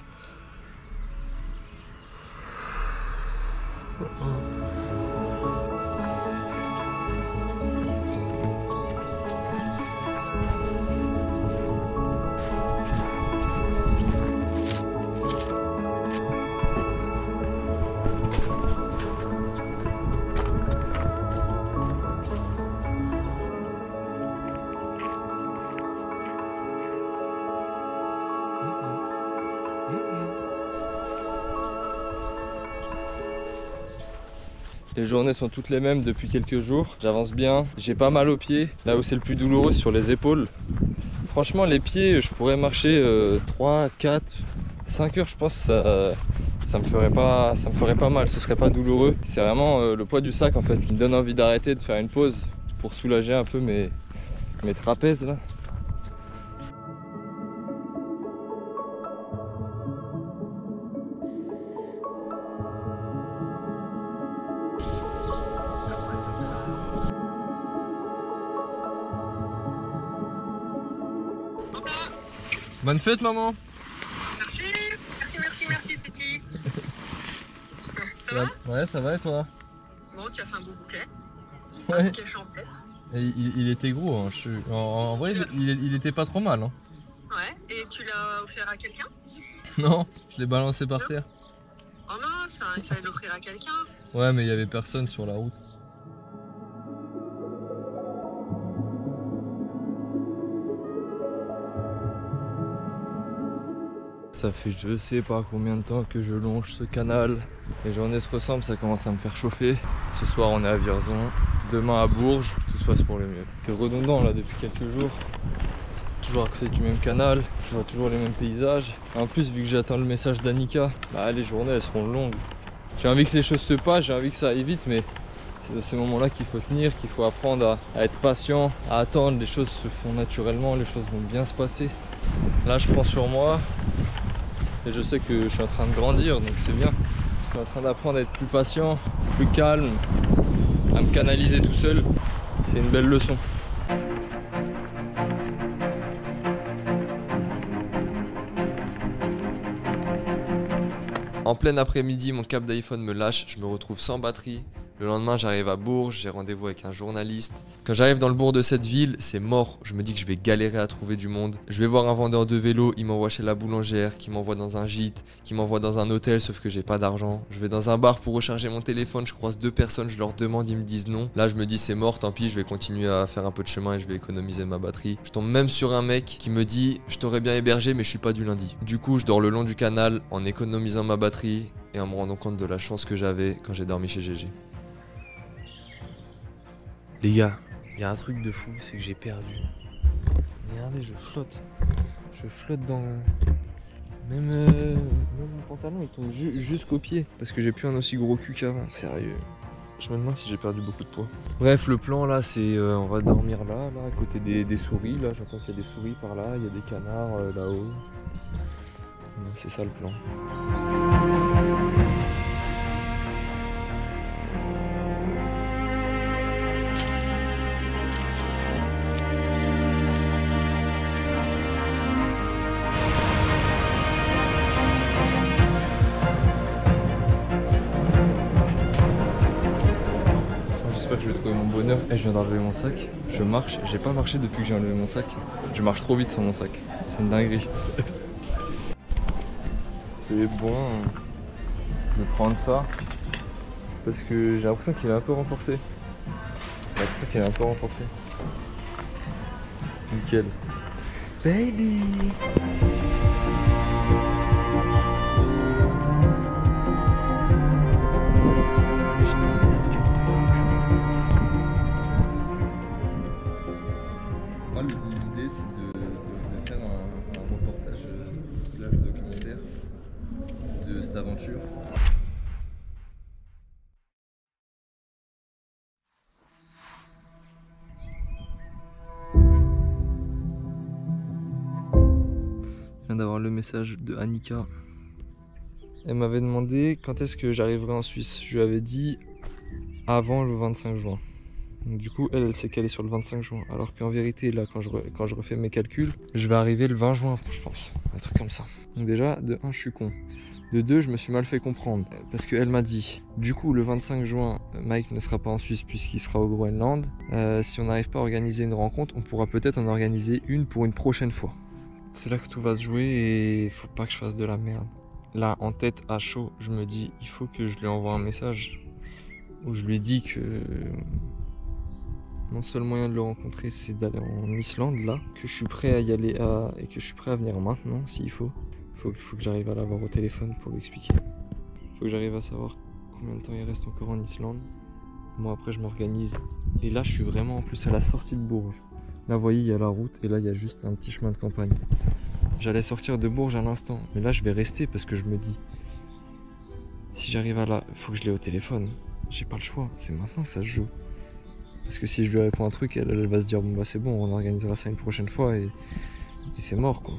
Les journées sont toutes les mêmes depuis quelques jours. J'avance bien, j'ai pas mal aux pieds. Là où c'est le plus douloureux, c'est sur les épaules. Franchement, les pieds, je pourrais marcher 3, 4, 5 heures, je pense. Ça me ferait pas mal, ce serait pas douloureux. C'est vraiment le poids du sac en fait qui me donne envie d'arrêter, de faire une pause pour soulager un peu mes trapèzes là. Bonne fête maman. Merci Titi. Ça va? Ouais, ça va et toi? Bon, tu as fait un beau bouquet. Ouais. Un bouquet champêtre. Et il était gros, hein. En vrai il était pas trop mal. Hein. Ouais, et tu l'as offert à quelqu'un? Non, je l'ai balancé par terre. Oh non, ça, il fallait l'offrir à quelqu'un. Ouais, mais il y avait personne sur la route. Ça fait je sais pas combien de temps que je longe ce canal. Les journées se ressemblent, ça commence à me faire chauffer. Ce soir on est à Vierzon, demain à Bourges, tout se passe pour le mieux. C'est redondant là depuis quelques jours. Toujours à côté du même canal, je vois toujours les mêmes paysages. En plus vu que j'attends le message d'Annika, bah, les journées elles seront longues. J'ai envie que les choses se passent, j'ai envie que ça aille vite, mais c'est de ces moments-là qu'il faut tenir, qu'il faut apprendre à être patient, à attendre. Les choses se font naturellement, les choses vont bien se passer. Là je prends sur moi. Et je sais que je suis en train de grandir, donc c'est bien. Je suis en train d'apprendre à être plus patient, plus calme, à me canaliser tout seul. C'est une belle leçon. En plein après-midi, mon câble d'iPhone me lâche, je me retrouve sans batterie. Le lendemain, j'arrive à Bourges, j'ai rendez-vous avec un journaliste. Quand j'arrive dans le bourg de cette ville, c'est mort. Je me dis que je vais galérer à trouver du monde. Je vais voir un vendeur de vélo, il m'envoie chez la boulangère, qui m'envoie dans un gîte, qui m'envoie dans un hôtel, sauf que j'ai pas d'argent. Je vais dans un bar pour recharger mon téléphone, je croise 2 personnes, je leur demande, ils me disent non. Là, je me dis c'est mort, tant pis, je vais continuer à faire un peu de chemin et je vais économiser ma batterie. Je tombe même sur un mec qui me dit, je t'aurais bien hébergé, mais je suis pas du lundi. Du coup, je dors le long du canal en économisant ma batterie et en me rendant compte de la chance que j'avais quand j'ai dormi chez GG. Les gars, il y a un truc de fou, c'est que j'ai perdu. Regardez, je flotte. Je flotte dans... Même mon pantalon, il tombe jusqu'au pied. Parce que j'ai plus un aussi gros cul qu'avant, sérieux. Je me demande si j'ai perdu beaucoup de poids. Bref, le plan là, c'est on va dormir là, à côté des souris. Là, j'entends qu'il y a des souris par là, il y a des canards là-haut. C'est ça le plan. J'espère que je vais trouver mon bonheur. Et je viens d'enlever mon sac. Je marche. J'ai pas marché depuis que j'ai enlevé mon sac. Je marche trop vite sans mon sac. C'est une dinguerie. C'est bon de prendre ça. Parce que j'ai l'impression qu'il est un peu renforcé. Nickel. Baby! L'idée c'est de faire un reportage / documentaire de cette aventure. d'avoir le message de Annika. Elle m'avait demandé quand est-ce que j'arriverai en Suisse. Je lui avais dit avant le 25 juin. Donc du coup, elle s'est calée sur le 25 juin. Alors qu'en vérité, là, quand je refais mes calculs, je vais arriver le 20 juin, je pense. Un truc comme ça. Donc déjà, de 1, je suis con. De 2, je me suis mal fait comprendre. Parce qu'elle m'a dit, du coup, le 25 juin, Mike ne sera pas en Suisse puisqu'il sera au Groenland. Si on n'arrive pas à organiser une rencontre, on pourra peut-être en organiser une pour une prochaine fois. C'est là que tout va se jouer et il faut pas que je fasse de la merde. Là, en tête, à chaud, je me dis, il faut que je lui envoie un message où je lui dis que mon seul moyen de le rencontrer, c'est d'aller en Islande, là, que je suis prêt à y aller et que je suis prêt à venir maintenant, s'il faut. Il faut que j'arrive à l'avoir au téléphone pour lui expliquer. Il faut que j'arrive à savoir combien de temps il reste encore en Islande. Moi, après, je m'organise. Et là, je suis vraiment en plus à la sortie de Bourges. Là, vous voyez, il y a la route et là, il y a juste un petit chemin de campagne. J'allais sortir de Bourges à l'instant, mais là, je vais rester parce que je me dis, si j'arrive à là, il faut que je l'ai au téléphone. J'ai pas le choix, c'est maintenant que ça se joue. Parce que si je lui réponds un truc, elle va se dire, bon bah c'est bon, on organisera ça une prochaine fois et c'est mort quoi.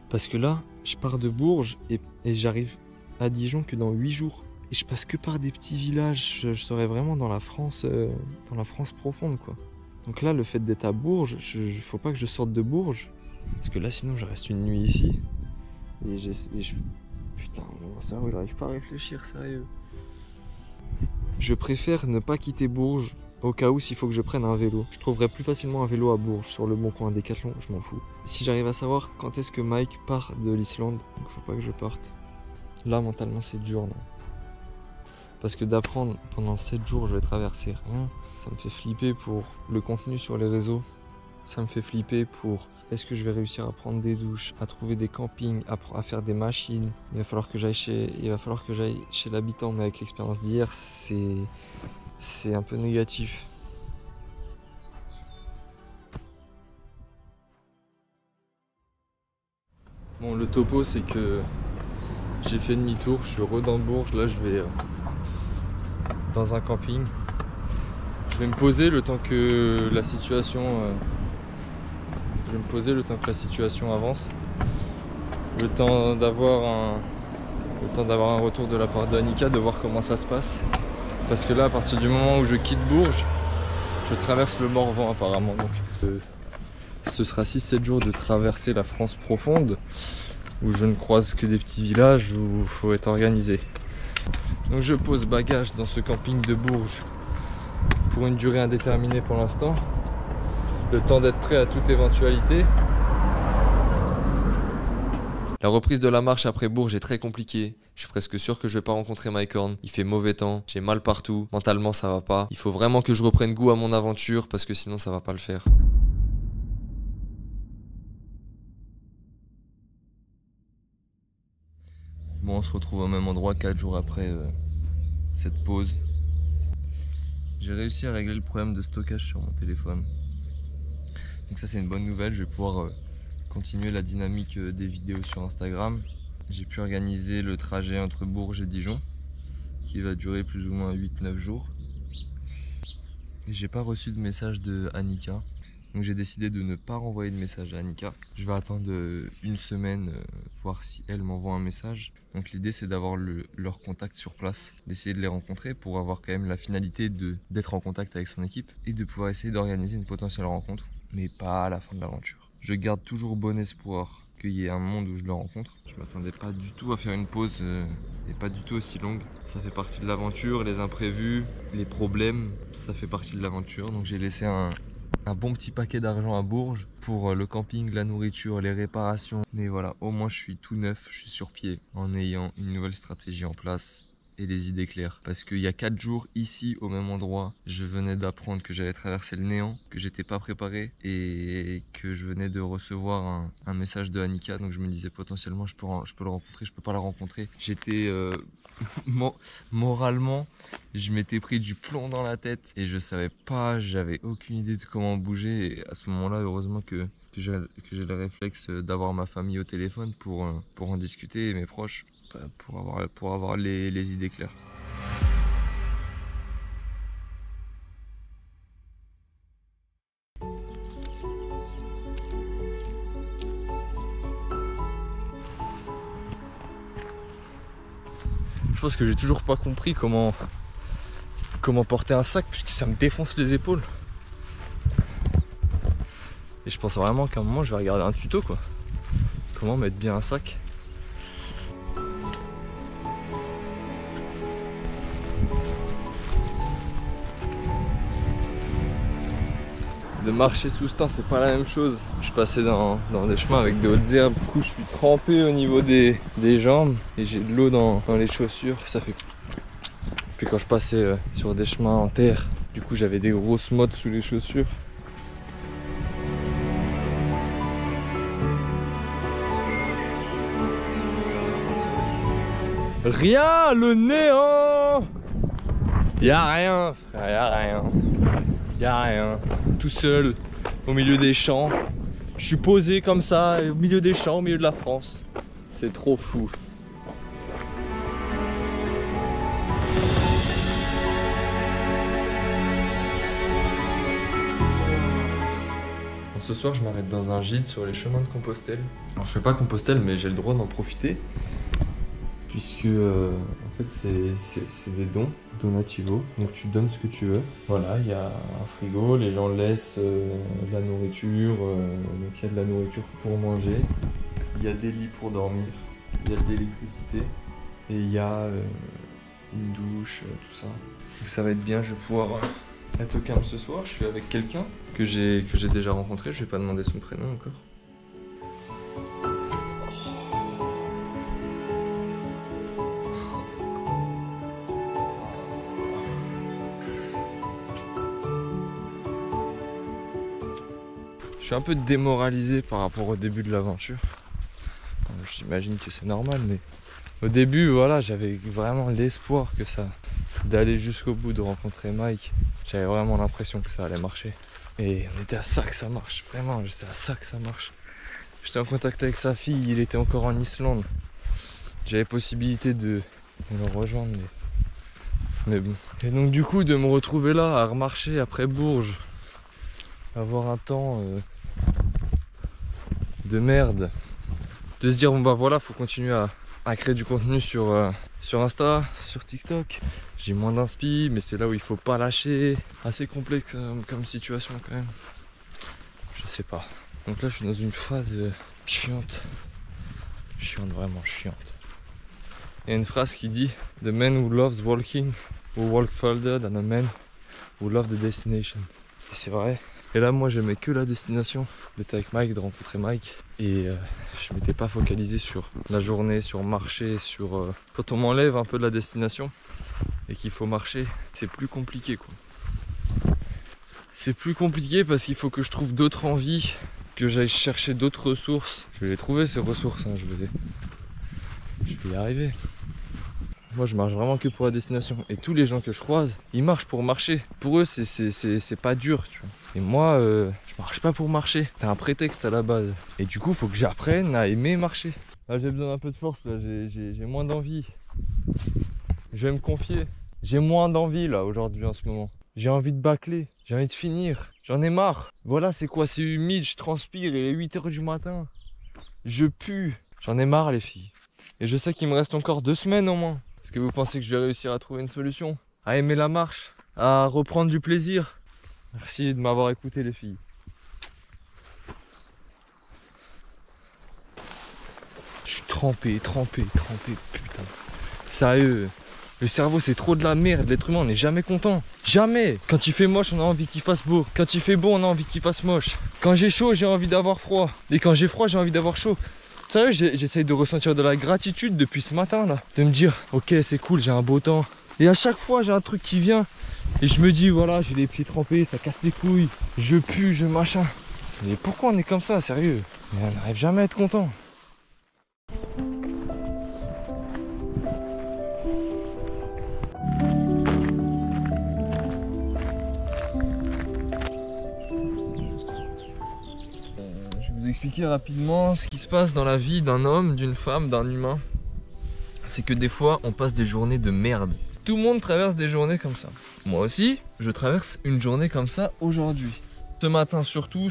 Parce que là, je pars de Bourges et j'arrive à Dijon que dans 8 jours. Et je passe que par des petits villages, je serai vraiment dans la France profonde quoi. Donc là, le fait d'être à Bourges, faut pas que je sorte de Bourges. Parce que là, sinon, je reste une nuit ici. Putain, mon cerveau, il arrive pas à réfléchir, sérieux. Je préfère ne pas quitter Bourges, au cas où s'il faut que je prenne un vélo. Je trouverai plus facilement un vélo à Bourges, sur le bon coin Décathlon, je m'en fous. Si j'arrive à savoir quand est-ce que Mike part de l'Islande, donc faut pas que je parte. Là, mentalement, c'est dur, là. Parce que d'apprendre pendant 7 jours, je vais traverser rien, ça me fait flipper pour le contenu sur les réseaux. Ça me fait flipper pour est-ce que je vais réussir à prendre des douches, à trouver des campings, à faire des machines. Il va falloir que j'aille chez l'habitant, mais avec l'expérience d'hier, c'est un peu négatif. Bon, le topo, c'est que j'ai fait demi-tour, je suis dans Bourges, là je vais dans un camping. Je vais me poser le temps que la situation avance. Le temps d'avoir un retour de la part de Annika, de voir comment ça se passe. Parce que là, à partir du moment où je quitte Bourges, je traverse le Morvan apparemment. Donc, ce sera 6-7 jours de traverser la France profonde, où je ne croise que des petits villages où il faut être organisé. Donc je pose bagage dans ce camping de Bourges pour une durée indéterminée pour l'instant. Le temps d'être prêt à toute éventualité. La reprise de la marche après Bourges est très compliquée. Je suis presque sûr que je vais pas rencontrer Mike Horn. Il fait mauvais temps, j'ai mal partout, mentalement ça va pas. Il faut vraiment que je reprenne goût à mon aventure parce que sinon ça va pas le faire. Bon, on se retrouve au même endroit 4 jours après cette pause. J'ai réussi à régler le problème de stockage sur mon téléphone. Donc ça c'est une bonne nouvelle, je vais pouvoir continuer la dynamique des vidéos sur Instagram. J'ai pu organiser le trajet entre Bourges et Dijon, qui va durer plus ou moins 8-9 jours. Et j'ai pas reçu de message de Annika. Donc j'ai décidé de ne pas renvoyer de message à Annika. Je vais attendre une semaine, voir si elle m'envoie un message. Donc l'idée c'est d'avoir leur contact sur place, d'essayer de les rencontrer pour avoir quand même la finalité d'être en contact avec son équipe et de pouvoir essayer d'organiser une potentielle rencontre, mais pas à la fin de l'aventure. Je garde toujours bon espoir qu'il y ait un monde où je le rencontre. Je m'attendais pas du tout à faire une pause et pas du tout aussi longue. Ça fait partie de l'aventure, les imprévus, les problèmes, ça fait partie de l'aventure. Donc j'ai laissé un bon petit paquet d'argent à Bourges pour le camping, la nourriture, les réparations. Mais voilà, au moins je suis tout neuf, je suis sur pied en ayant une nouvelle stratégie en place et les idées claires. Parce qu'il y a 4 jours ici au même endroit, je venais d'apprendre que j'allais traverser le néant, que j'étais pas préparé et que je venais de recevoir un message de Annika. Donc je me disais potentiellement je peux le rencontrer, je peux pas la rencontrer. J'étais moralement, je m'étais pris du plomb dans la tête et je savais pas, j'avais aucune idée de comment bouger. Et à ce moment-là, heureusement que j'ai le réflexe d'avoir ma famille au téléphone pour en discuter et mes proches, pour avoir les idées claires. pense que j'ai toujours pas compris comment porter un sac, puisque ça me défonce les épaules. Et je pense vraiment qu'à un moment je vais regarder un tuto quoi. Comment mettre bien un sac. De marcher sous ce temps, c'est pas la même chose. Je passais dans des chemins avec de hautes herbes. Du coup, je suis trempé au niveau des jambes et j'ai de l'eau dans les chaussures. Ça fait. Puis quand je passais sur des chemins en terre, du coup, j'avais des grosses mottes sous les chaussures. Rien, le néant. Y'a rien, frère, y'a rien. Y'a rien, tout seul, au milieu des champs. Je suis posé comme ça, au milieu des champs, au milieu de la France. C'est trop fou. Ce soir, je m'arrête dans un gîte sur les chemins de Compostelle. Alors, je fais pas Compostelle, mais j'ai le droit d'en profiter. Puisque en fait c'est des dons, donativo, donc tu donnes ce que tu veux. Voilà, il y a un frigo, les gens laissent de la nourriture, donc il y a de la nourriture pour manger, il y a des lits pour dormir, il y a de l'électricité et il y a une douche, tout ça. Donc ça va être bien, je vais pouvoir être au calme ce soir. Je suis avec quelqu'un que j'ai déjà rencontré, je vais pas demander son prénom encore. Je suis un peu démoralisé par rapport au début de l'aventure. J'imagine que c'est normal, mais au début, voilà, j'avais vraiment l'espoir que ça, d'aller jusqu'au bout, de rencontrer Mike. J'avais vraiment l'impression que ça allait marcher. Et on était à ça que ça marche, vraiment, j'étais à ça que ça marche. J'étais en contact avec sa fille, il était encore en Islande. J'avais possibilité de le rejoindre, mais bon. Et donc du coup, de me retrouver là, à remarcher après Bourges, avoir un temps de merde, de se dire bon bah voilà, faut continuer à créer du contenu sur Insta, sur TikTok. J'ai moins d'inspi, mais c'est là où il faut pas lâcher. Assez complexe comme situation quand même. Je sais pas. Donc là je suis dans une phase chiante. Chiante, vraiment chiante. Il y a une phrase qui dit The man who loves walking will walk further than a man who loves the destination. Et c'est vrai. Et là, moi, j'aimais que la destination d'être avec Mike, de rencontrer Mike. Et je m'étais pas focalisé sur la journée, sur marcher, sur... Quand on m'enlève un peu de la destination et qu'il faut marcher, c'est plus compliqué, quoi. C'est plus compliqué parce qu'il faut que je trouve d'autres envies, que j'aille chercher d'autres ressources. Je vais les trouver, ces ressources, hein. Je vais y arriver. Moi je marche vraiment que pour la destination. Et tous les gens que je croise, ils marchent pour marcher. Pour eux c'est pas dur, tu vois. Et moi je marche pas pour marcher. C'est un prétexte à la base. Et du coup faut que j'apprenne à aimer marcher. Là j'ai besoin d'un peu de force, là j'ai moins d'envie. Je vais me confier. J'ai moins d'envie là aujourd'hui en ce moment. J'ai envie de bâcler, j'ai envie de finir. J'en ai marre. Voilà c'est quoi, c'est humide, je transpire, il est 8 h du matin. Je pue. J'en ai marre les filles. Et je sais qu'il me reste encore 2 semaines au moins. Est-ce que vous pensez que je vais réussir à trouver une solution? À aimer la marche? À reprendre du plaisir? Merci de m'avoir écouté les filles. Je suis trempé, putain. Sérieux. Le cerveau c'est trop de la merde, l'être humain on n'est jamais content. Jamais. Quand il fait moche on a envie qu'il fasse beau. Quand il fait beau on a envie qu'il fasse moche. Quand j'ai chaud j'ai envie d'avoir froid. Et quand j'ai froid j'ai envie d'avoir chaud. Sérieux, j'essaye de ressentir de la gratitude depuis ce matin là. De me dire, ok c'est cool, j'ai un beau temps. Et à chaque fois j'ai un truc qui vient. Et je me dis, voilà, j'ai les pieds trempés, ça casse les couilles. Je pue, je machin. Mais pourquoi on est comme ça, sérieux? Mais on n'arrive jamais à être content. Expliquer rapidement ce qui se passe dans la vie d'un homme, d'une femme, d'un humain. C'est que des fois on passe des journées de merde. Tout le monde traverse des journées comme ça. Moi aussi, je traverse une journée comme ça aujourd'hui. Ce matin surtout,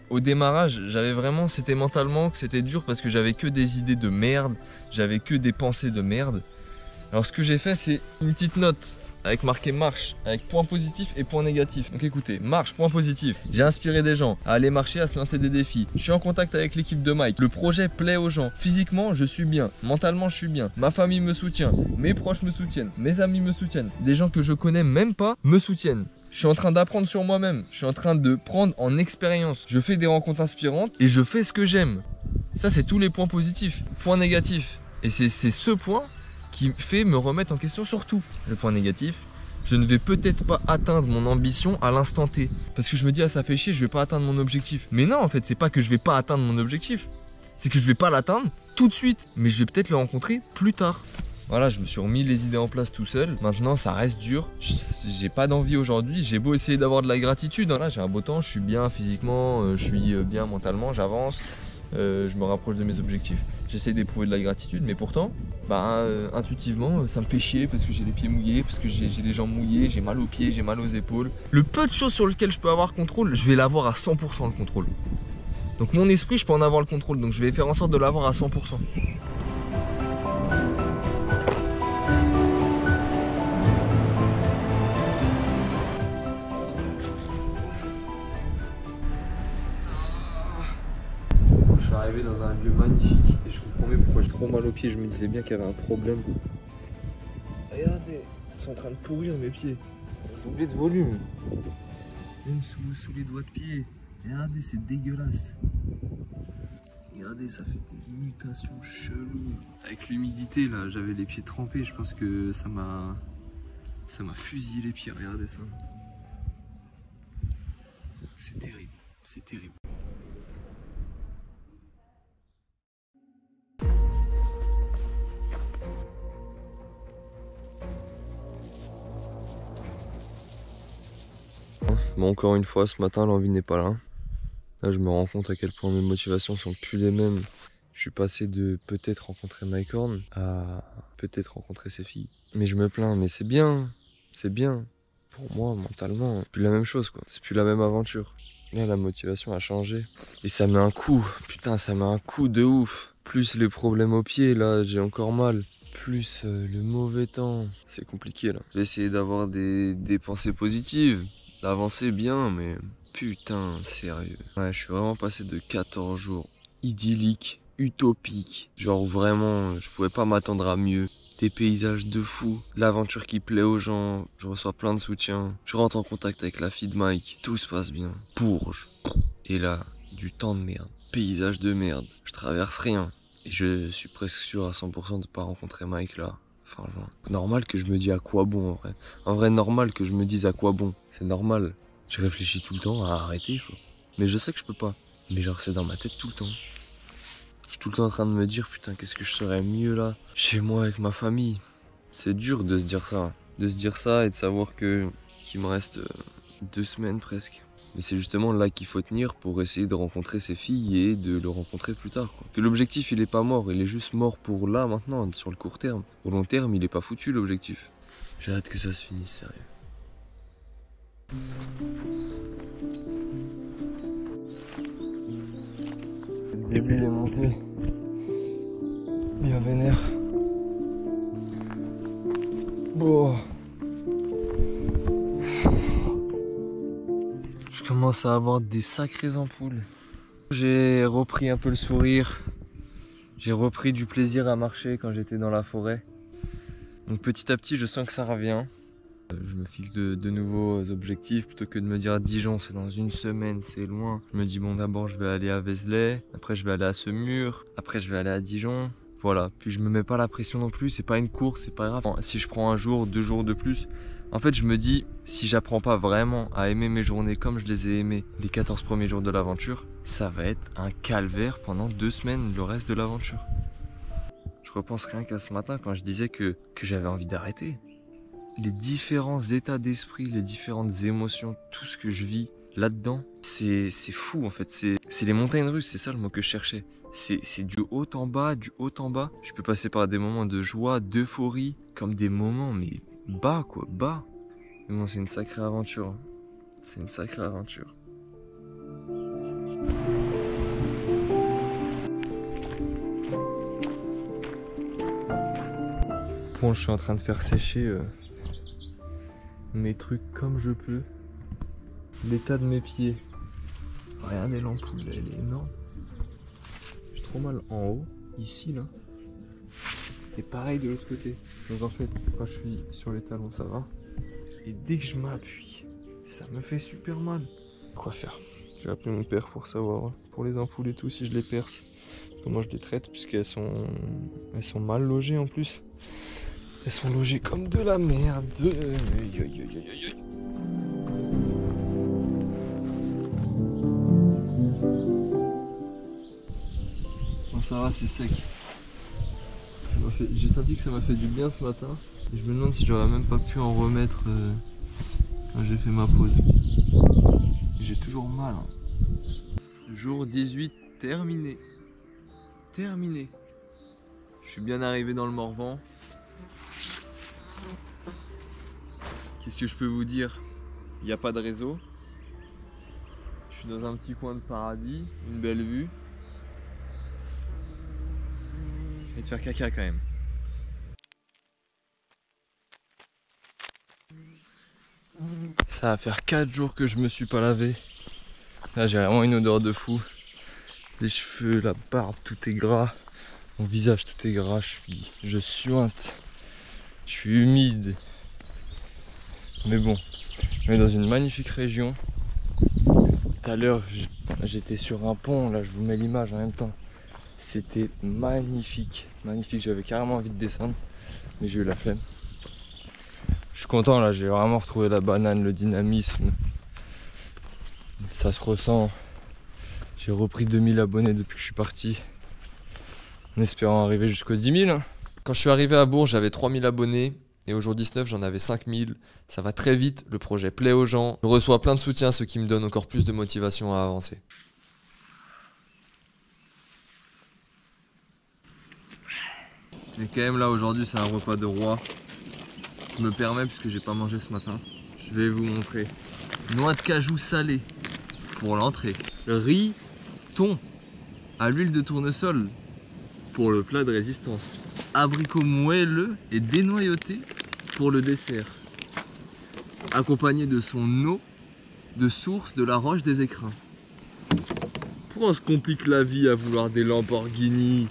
au démarrage, j'avais vraiment, c'était mentalement que c'était dur parce que j'avais que des idées de merde, j'avais que des pensées de merde. Alors ce que j'ai fait, c'est une petite note avec marqué marche, avec point positif et point négatif. Donc écoutez, marche, point positif. J'ai inspiré des gens à aller marcher, à se lancer des défis. Je suis en contact avec l'équipe de Mike. Le projet plaît aux gens. Physiquement, je suis bien. Mentalement, je suis bien. Ma famille me soutient. Mes proches me soutiennent. Mes amis me soutiennent. Des gens que je connais même pas me soutiennent. Je suis en train d'apprendre sur moi-même. Je suis en train de prendre en expérience. Je fais des rencontres inspirantes et je fais ce que j'aime. Ça, c'est tous les points positifs. Point négatif. Et c'est ce point qui fait me remettre en question sur tout. Le point négatif, je ne vais peut-être pas atteindre mon ambition à l'instant T. Parce que je me dis, ah ça fait chier, je vais pas atteindre mon objectif. Mais non, en fait, c'est pas que je vais pas atteindre mon objectif. C'est que je vais pas l'atteindre tout de suite. Mais je vais peut-être le rencontrer plus tard. Voilà, je me suis remis les idées en place tout seul. Maintenant, ça reste dur. J'ai pas d'envie aujourd'hui. J'ai beau essayer d'avoir de la gratitude. Là, j'ai un beau temps, je suis bien physiquement, je suis bien mentalement, j'avance. Je me rapproche de mes objectifs. J'essaie d'éprouver de la gratitude, mais pourtant, intuitivement, ça me fait chier parce que j'ai les pieds mouillés, parce que j'ai les jambes mouillées, j'ai mal aux pieds, j'ai mal aux épaules. Le peu de choses sur lesquelles je peux avoir contrôle, je vais l'avoir à 100% le contrôle. Donc mon esprit, je peux en avoir le contrôle, donc je vais faire en sorte de l'avoir à 100%. Je suis arrivé dans un lieu magnifique et je comprenais pourquoi j'ai trop mal aux pieds. Je me disais bien qu'il y avait un problème. Regardez, ils sont en train de pourrir mes pieds. Ils ont doublé de volume. Même sous les doigts de pied. Regardez, c'est dégueulasse. Regardez, ça fait des mutations cheloues. Avec l'humidité là, j'avais les pieds trempés. Je pense que ça m'a fusillé les pieds. Regardez ça. C'est terrible, c'est terrible. Bon, encore une fois, ce matin, l'envie n'est pas là. Là, je me rends compte à quel point mes motivations sont plus les mêmes. Je suis passé de peut-être rencontrer Mike Horn à peut-être rencontrer ses filles. Mais je me plains, mais c'est bien. C'est bien. Pour moi, mentalement, c'est plus la même chose, quoi. C'est plus la même aventure. Là, la motivation a changé. Et ça met un coup. Putain, ça met un coup de ouf. Plus les problèmes aux pieds, là, j'ai encore mal. Plus le mauvais temps. C'est compliqué, là. Je vais essayer d'avoir des pensées positives. D'avancer bien, mais putain, sérieux. Ouais, je suis vraiment passé de 14 jours idylliques, utopiques. Genre vraiment, je pouvais pas m'attendre à mieux. Des paysages de fou, l'aventure qui plaît aux gens, je reçois plein de soutien. Je rentre en contact avec la fille de Mike, tout se passe bien. Bourges. Et là, du temps de merde, paysage de merde. Je traverse rien. Et je suis presque sûr à 100% de pas rencontrer Mike là. Fin juin. Normal que je me dise à quoi bon en vrai. En vrai, normal que je me dise à quoi bon. C'est normal. Je réfléchis tout le temps à arrêter quoi. Mais je sais que je peux pas. Mais genre c'est dans ma tête tout le temps. Je suis tout le temps en train de me dire putain qu'est-ce que je serais mieux là. Chez moi avec ma famille. C'est dur de se dire ça. De se dire ça et de savoir qu'il me reste 2 semaines presque. Mais c'est justement là qu'il faut tenir pour essayer de rencontrer ses filles et de le rencontrer plus tard, quoi. Que l'objectif il est pas mort, il est juste mort pour là maintenant, sur le court terme. Au long terme il est pas foutu l'objectif. J'ai hâte que ça se finisse, sérieux. Le début il est monté. Bien vénère. Bon. Je commence à avoir des sacrées ampoules. J'ai repris un peu le sourire. J'ai repris du plaisir à marcher quand j'étais dans la forêt. Donc petit à petit, je sens que ça revient. Je me fixe de nouveaux objectifs plutôt que de me dire à Dijon, c'est dans 1 semaine, c'est loin. Je me dis bon d'abord je vais aller à Vézelay, après je vais aller à Semur, après je vais aller à Dijon. Voilà, puis je me mets pas la pression non plus, c'est pas une course, c'est pas grave. Si je prends 1 jour, 2 jours de plus, en fait je me dis si j'apprends pas vraiment à aimer mes journées comme je les ai aimées les 14 premiers jours de l'aventure, ça va être un calvaire pendant 2 semaines le reste de l'aventure. Je repense rien qu'à ce matin quand je disais que j'avais envie d'arrêter. Les différents états d'esprit, les différentes émotions, tout ce que je vis là-dedans, c'est fou en fait. C'est les montagnes russes, c'est ça le mot que je cherchais. C'est du haut en bas, du haut en bas. Je peux passer par des moments de joie, d'euphorie, comme des moments mais bas quoi, bas. Mais bon, c'est une sacrée aventure. Hein. C'est une sacrée aventure. l'éponge, je suis en train de faire sécher mes trucs comme je peux. L'état de mes pieds. Regardez l'ampoule, elle est énorme. J'ai trop mal en haut, ici là. Et pareil de l'autre côté. Donc en fait, quand je suis sur les talons, ça va. Et dès que je m'appuie, ça me fait super mal. Quoi faire? Je vais appeler mon père pour savoir, pour les ampoules et tout, si je les perce. Comment je les traite, puisqu'elles sont mal logées en plus. Elles sont logées comme de la merde. Aïe, aïe, aïe, aïe, aïe. Bon, ça va, c'est sec. J'ai senti que ça m'a fait du bien ce matin. Et je me demande si j'aurais même pas pu en remettre quand j'ai fait ma pause. J'ai toujours mal. Hein. Jour 18 terminé. Terminé. Je suis bien arrivé dans le Morvan. Qu'est-ce que je peux vous dire? Il n'y a pas de réseau. Je suis dans un petit coin de paradis, une belle vue. Et de faire caca quand même. Ça va faire 4 jours que je me suis pas lavé. Là j'ai vraiment une odeur de fou. Les cheveux, la barbe, tout est gras. Mon visage, tout est gras. Je suinte. Je suis humide. Mais bon, on est dans une magnifique région. Tout à l'heure, j'étais sur un pont. Là, je vous mets l'image en même temps. C'était magnifique. Magnifique. J'avais carrément envie de descendre. Mais j'ai eu la flemme. Je suis content là. J'ai vraiment retrouvé la banane, le dynamisme. Ça se ressent. J'ai repris 2000 abonnés depuis que je suis parti. En espérant arriver jusqu'aux 10 000. Quand je suis arrivé à Bourges, j'avais 3000 abonnés. Et au jour 19, j'en avais 5000. Ça va très vite, le projet plaît aux gens. Je reçois plein de soutien, ce qui me donne encore plus de motivation à avancer. Et quand même là, aujourd'hui, c'est un repas de roi. Je me permets, puisque j'ai pas mangé ce matin. Je vais vous montrer. Noix de cajou salée pour l'entrée. Riz, thon à l'huile de tournesol pour le plat de résistance. Abricot moelleux et dénoyauté pour le dessert. Accompagné de son eau de source de la roche des écrins. Pourquoi on se complique la vie à vouloir des Lamborghini,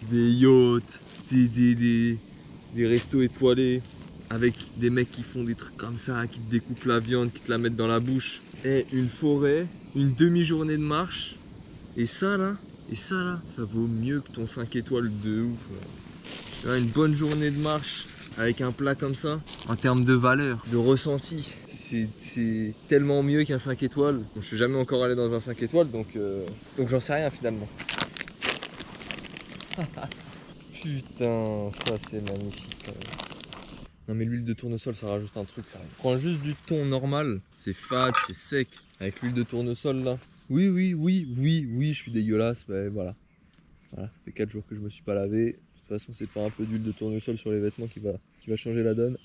des yachts, des restos étoilés avec des mecs qui font des trucs comme ça, qui te découpent la viande, qui te la mettent dans la bouche. Et une forêt, une demi-journée de marche, et ça là, ça vaut mieux que ton 5 étoiles de ouf. Une bonne journée de marche avec un plat comme ça, en termes de valeur, de ressenti, c'est tellement mieux qu'un 5 étoiles. Bon, je suis jamais encore allé dans un 5 étoiles, donc j'en sais rien finalement. Putain, ça c'est magnifique. Non mais l'huile de tournesol, ça rajoute un truc, ça. Prends juste du thon normal, c'est fade, c'est sec. Avec l'huile de tournesol là. Oui, je suis dégueulasse, mais voilà. Voilà, ça fait 4 jours que je me suis pas lavé. De toute façon, c'est pas un peu d'huile de tournesol sur les vêtements qui va changer la donne.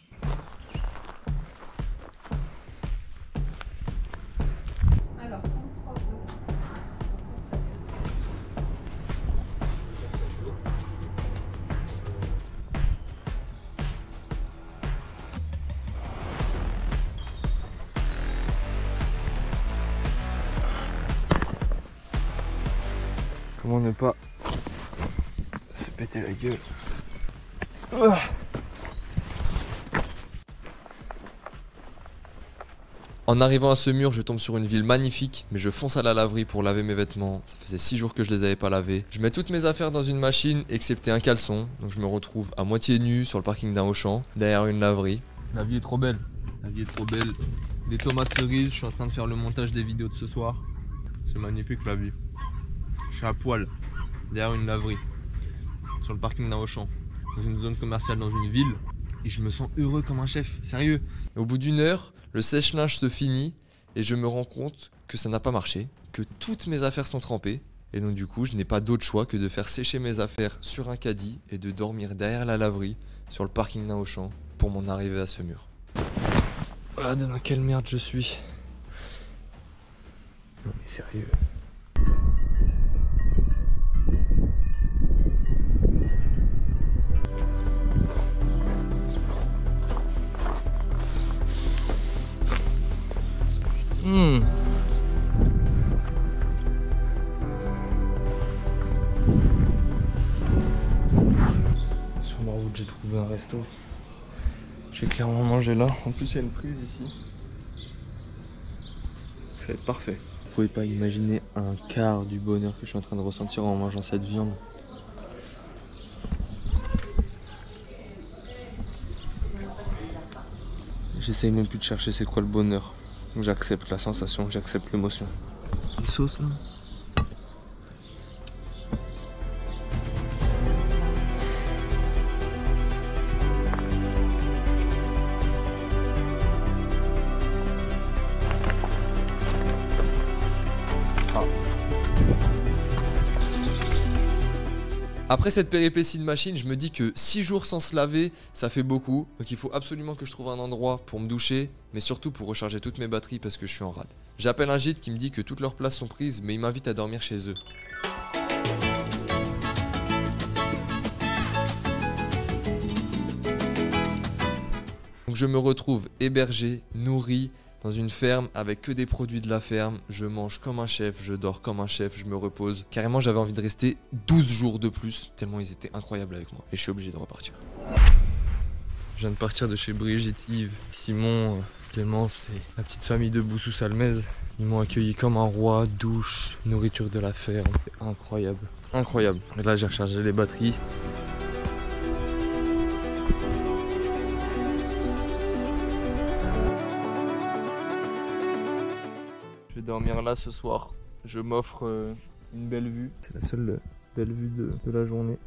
Comment ne pas se péter la gueule. En arrivant à ce mur, je tombe sur une ville magnifique, mais je fonce à la laverie pour laver mes vêtements. Ça faisait 6 jours que je les avais pas lavés. Je mets toutes mes affaires dans une machine, excepté un caleçon. Donc je me retrouve à moitié nu sur le parking d'un Auchan, derrière une laverie. La vie est trop belle. La vie est trop belle. Des tomates cerises, je suis en train de faire le montage des vidéos de ce soir. C'est magnifique la vie. Je suis à poil, derrière une laverie, sur le parking d'un Auchan, dans une zone commerciale dans une ville, et je me sens heureux comme un chef, sérieux. Au bout d'1 heure, le sèche-linge se finit et je me rends compte que ça n'a pas marché, que toutes mes affaires sont trempées, et donc du coup je n'ai pas d'autre choix que de faire sécher mes affaires sur un caddie et de dormir derrière la laverie, sur le parking d'un Auchan, pour m'en arriver à ce mur. Regardez dans quelle merde je suis. Non mais sérieux. j'ai trouvé un resto. Je vais clairement manger là. En plus, il y a une prise ici. Ça va être parfait. Vous pouvez pas imaginer un quart du bonheur que je suis en train de ressentir en mangeant cette viande. J'essaye même plus de chercher c'est quoi le bonheur. J'accepte la sensation, j'accepte l'émotion. Une sauce là. Après cette péripétie de machine, je me dis que 6 jours sans se laver, ça fait beaucoup. Donc il faut absolument que je trouve un endroit pour me doucher, mais surtout pour recharger toutes mes batteries parce que je suis en rade. J'appelle un gîte qui me dit que toutes leurs places sont prises, mais il m'invite à dormir chez eux. Donc je me retrouve hébergé, nourri, dans une ferme avec que des produits de la ferme. Je mange comme un chef, je dors comme un chef, je me repose. Carrément, j'avais envie de rester 12 jours de plus, tellement ils étaient incroyables avec moi. Et je suis obligé de repartir. Je viens de partir de chez Brigitte, Yves, Simon, Clémence et la petite famille de Boussou-Salmez. Ils m'ont accueilli comme un roi, douche, nourriture de la ferme. C'est incroyable, incroyable. Et là, j'ai rechargé les batteries. Je vais dormir là ce soir. Je m'offre une belle vue. C'est la seule belle vue de la journée.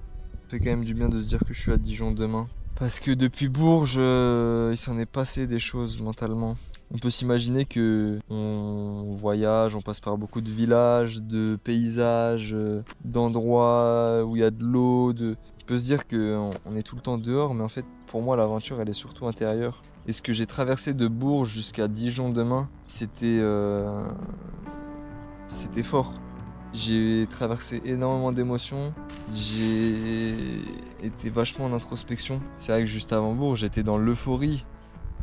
Ça fait quand même du bien de se dire que je suis à Dijon demain. Parce que depuis Bourges, il s'en est passé des choses mentalement. On peut s'imaginer que on voyage, on passe par beaucoup de villages, de paysages, d'endroits où il y a de l'eau. On peut se dire qu'on est tout le temps dehors, mais en fait, pour moi, l'aventure, elle est surtout intérieure. Et ce que j'ai traversé de Bourges jusqu'à Dijon demain, c'était fort. J'ai traversé énormément d'émotions, j'ai été vachement en introspection. C'est vrai que juste avant Bourges, j'étais dans l'euphorie.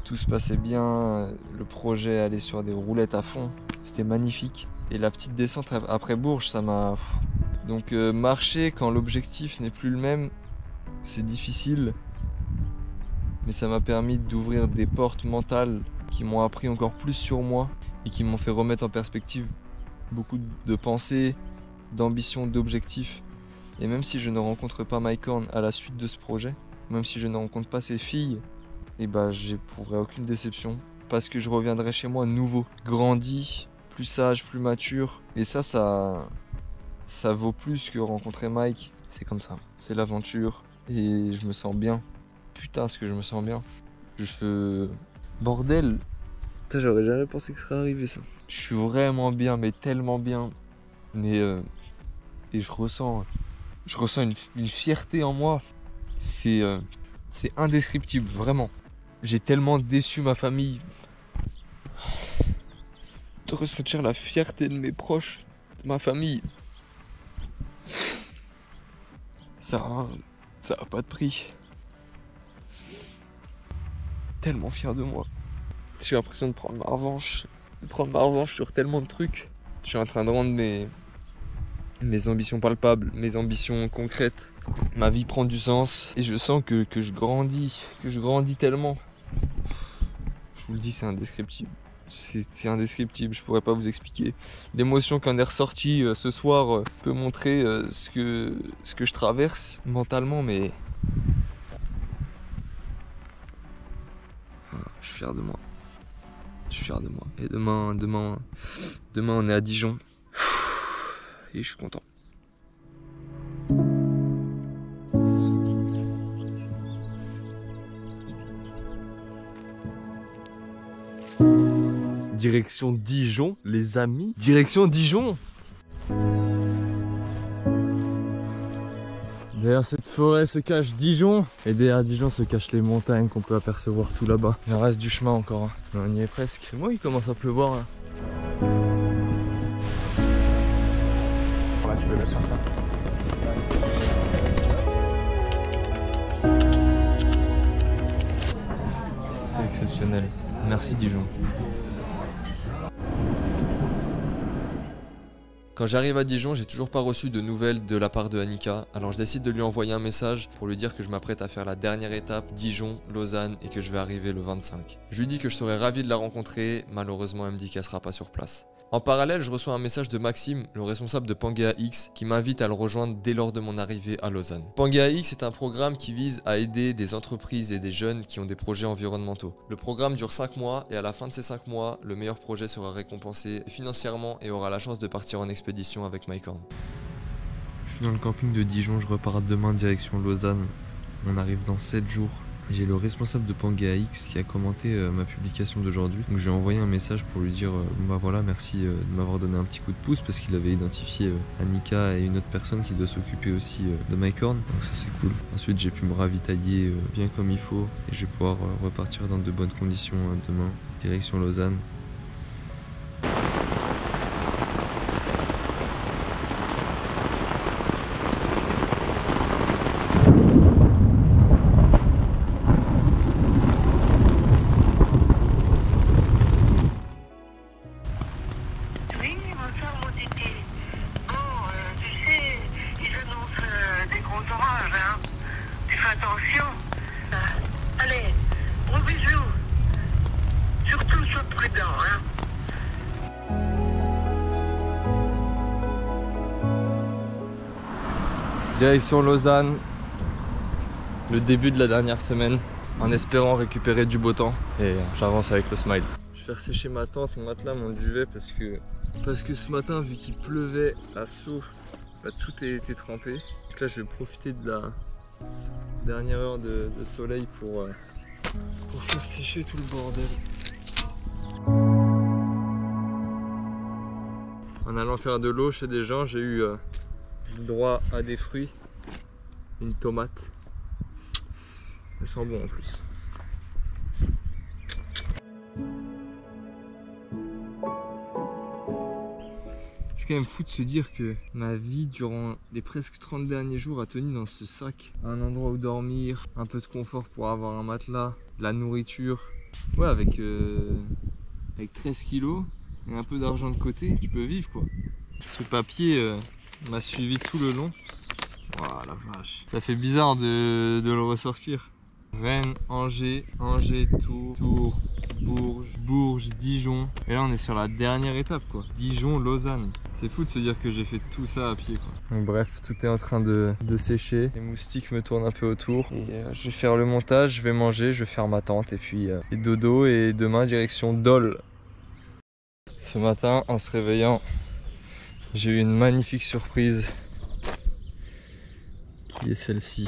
Tout se passait bien, le projet allait sur des roulettes à fond, c'était magnifique. Et la petite descente après Bourges, ça m'a... Donc marcher quand l'objectif n'est plus le même, c'est difficile. Mais ça m'a permis d'ouvrir des portes mentales qui m'ont appris encore plus sur moi et qui m'ont fait remettre en perspective beaucoup de pensées, d'ambitions, d'objectifs. Et même si je ne rencontre pas Mike Horn à la suite de ce projet, même si je ne rencontre pas ses filles, et j'éprouverai aucune déception parce que je reviendrai chez moi nouveau, grandi, plus sage, plus mature. Et ça vaut plus que rencontrer Mike. C'est comme ça, c'est l'aventure et je me sens bien. Putain, ce que je me sens bien. Bordel. Putain, j'aurais jamais pensé que ça serait arrivé ça. Je suis vraiment bien, mais tellement bien. Mais et je ressens une fierté en moi. C'est indescriptible, vraiment. J'ai tellement déçu ma famille. De ressentir la fierté de mes proches, de ma famille. Ça a pas de prix. Tellement fier de moi. J'ai l'impression de prendre ma revanche. Sur tellement de trucs. Je suis en train de rendre mes ambitions palpables, mes ambitions concrètes. Ma vie prend du sens et je sens que je grandis tellement. Je vous le dis, c'est indescriptible. C'est indescriptible, je pourrais pas vous expliquer. L'émotion qui en est ressortie ce soir peut montrer ce que je traverse mentalement, mais je suis fier de moi. Et demain on est à Dijon. Et je suis content. Direction Dijon, les amis. Direction Dijon. Derrière cette forêt se cache Dijon. Et derrière Dijon se cachent les montagnes qu'on peut apercevoir tout là-bas. Il en reste du chemin encore. On y est presque. Moi, il commence à pleuvoir là. Je vais mettre ça. C'est exceptionnel. Merci Dijon. Quand j'arrive à Dijon, j'ai toujours pas reçu de nouvelles de la part de Annika, alors je décide de lui envoyer un message pour lui dire que je m'apprête à faire la dernière étape, Dijon, Lausanne, et que je vais arriver le 25. Je lui dis que je serais ravi de la rencontrer, malheureusement elle me dit qu'elle sera pas sur place. En parallèle, je reçois un message de Maxime, le responsable de Pangea X, qui m'invite à le rejoindre dès lors de mon arrivée à Lausanne. Pangea X est un programme qui vise à aider des entreprises et des jeunes qui ont des projets environnementaux. Le programme dure 5 mois et à la fin de ces 5 mois, le meilleur projet sera récompensé financièrement et aura la chance de partir en expédition avec Mycorn. Je suis dans le camping de Dijon, je repars demain direction Lausanne. On arrive dans 7 jours. J'ai le responsable de Pangea X qui a commenté ma publication d'aujourd'hui. Donc j'ai envoyé un message pour lui dire bah voilà, merci de m'avoir donné un petit coup de pouce parce qu'il avait identifié Annika et une autre personne qui doit s'occuper aussi de Mycorn. Donc ça c'est cool. Ensuite j'ai pu me ravitailler bien comme il faut et je vais pouvoir repartir dans de bonnes conditions demain, direction Lausanne. Attention. Allez, gros bisous. Surtout sois prudent, hein. Direction Lausanne, le début de la dernière semaine, en espérant récupérer du beau temps. Et j'avance avec le smile. Je vais faire sécher ma tente, mon matelas, mon duvet parce que ce matin, vu qu'il pleuvait à saut, bah, tout a été trempé. Donc là, je vais profiter de la dernière heure de soleil pour faire sécher tout le bordel. En allant faire de l'eau chez des gens, j'ai eu droit à des fruits, une tomate. Elles sont bon en plus. C'est quand même fou de se dire que ma vie durant les presque 30 derniers jours a tenu dans ce sac. Un endroit où dormir, un peu de confort pour avoir un matelas, de la nourriture. Ouais, avec 13 kilos et un peu d'argent de côté, tu peux vivre quoi. Ce papier m'a suivi tout le long. Oh la vache. Ça fait bizarre de le ressortir. Rennes, Angers, Tours, Bourges, Dijon. Et là on est sur la dernière étape quoi. Dijon, Lausanne. C'est fou de se dire que j'ai fait tout ça à pied quoi. Donc bref, tout est en train de sécher. Les moustiques me tournent un peu autour. Et je vais faire le montage, je vais manger, je vais faire ma tente et puis et dodo et demain direction Dole. Ce matin en se réveillant, j'ai eu une magnifique surprise qui est celle-ci.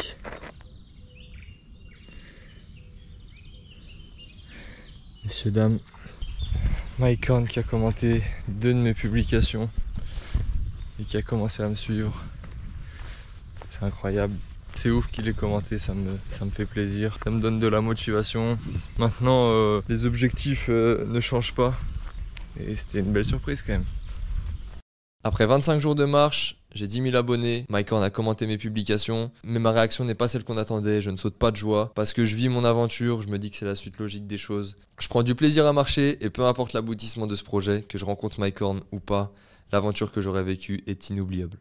Messieurs, dames, Mycorn qui a commenté 2 de mes publications et qui a commencé à me suivre. C'est incroyable. C'est ouf qu'il ait commenté, ça me fait plaisir. Ça me donne de la motivation. Maintenant, les objectifs ne changent pas. Et c'était une belle surprise quand même. Après 25 jours de marche, j'ai 10 000 abonnés, Mycorn a commenté mes publications, mais ma réaction n'est pas celle qu'on attendait, je ne saute pas de joie, parce que je vis mon aventure, je me dis que c'est la suite logique des choses. Je prends du plaisir à marcher, et peu importe l'aboutissement de ce projet, que je rencontre Mycorn ou pas, l'aventure que j'aurais vécue est inoubliable.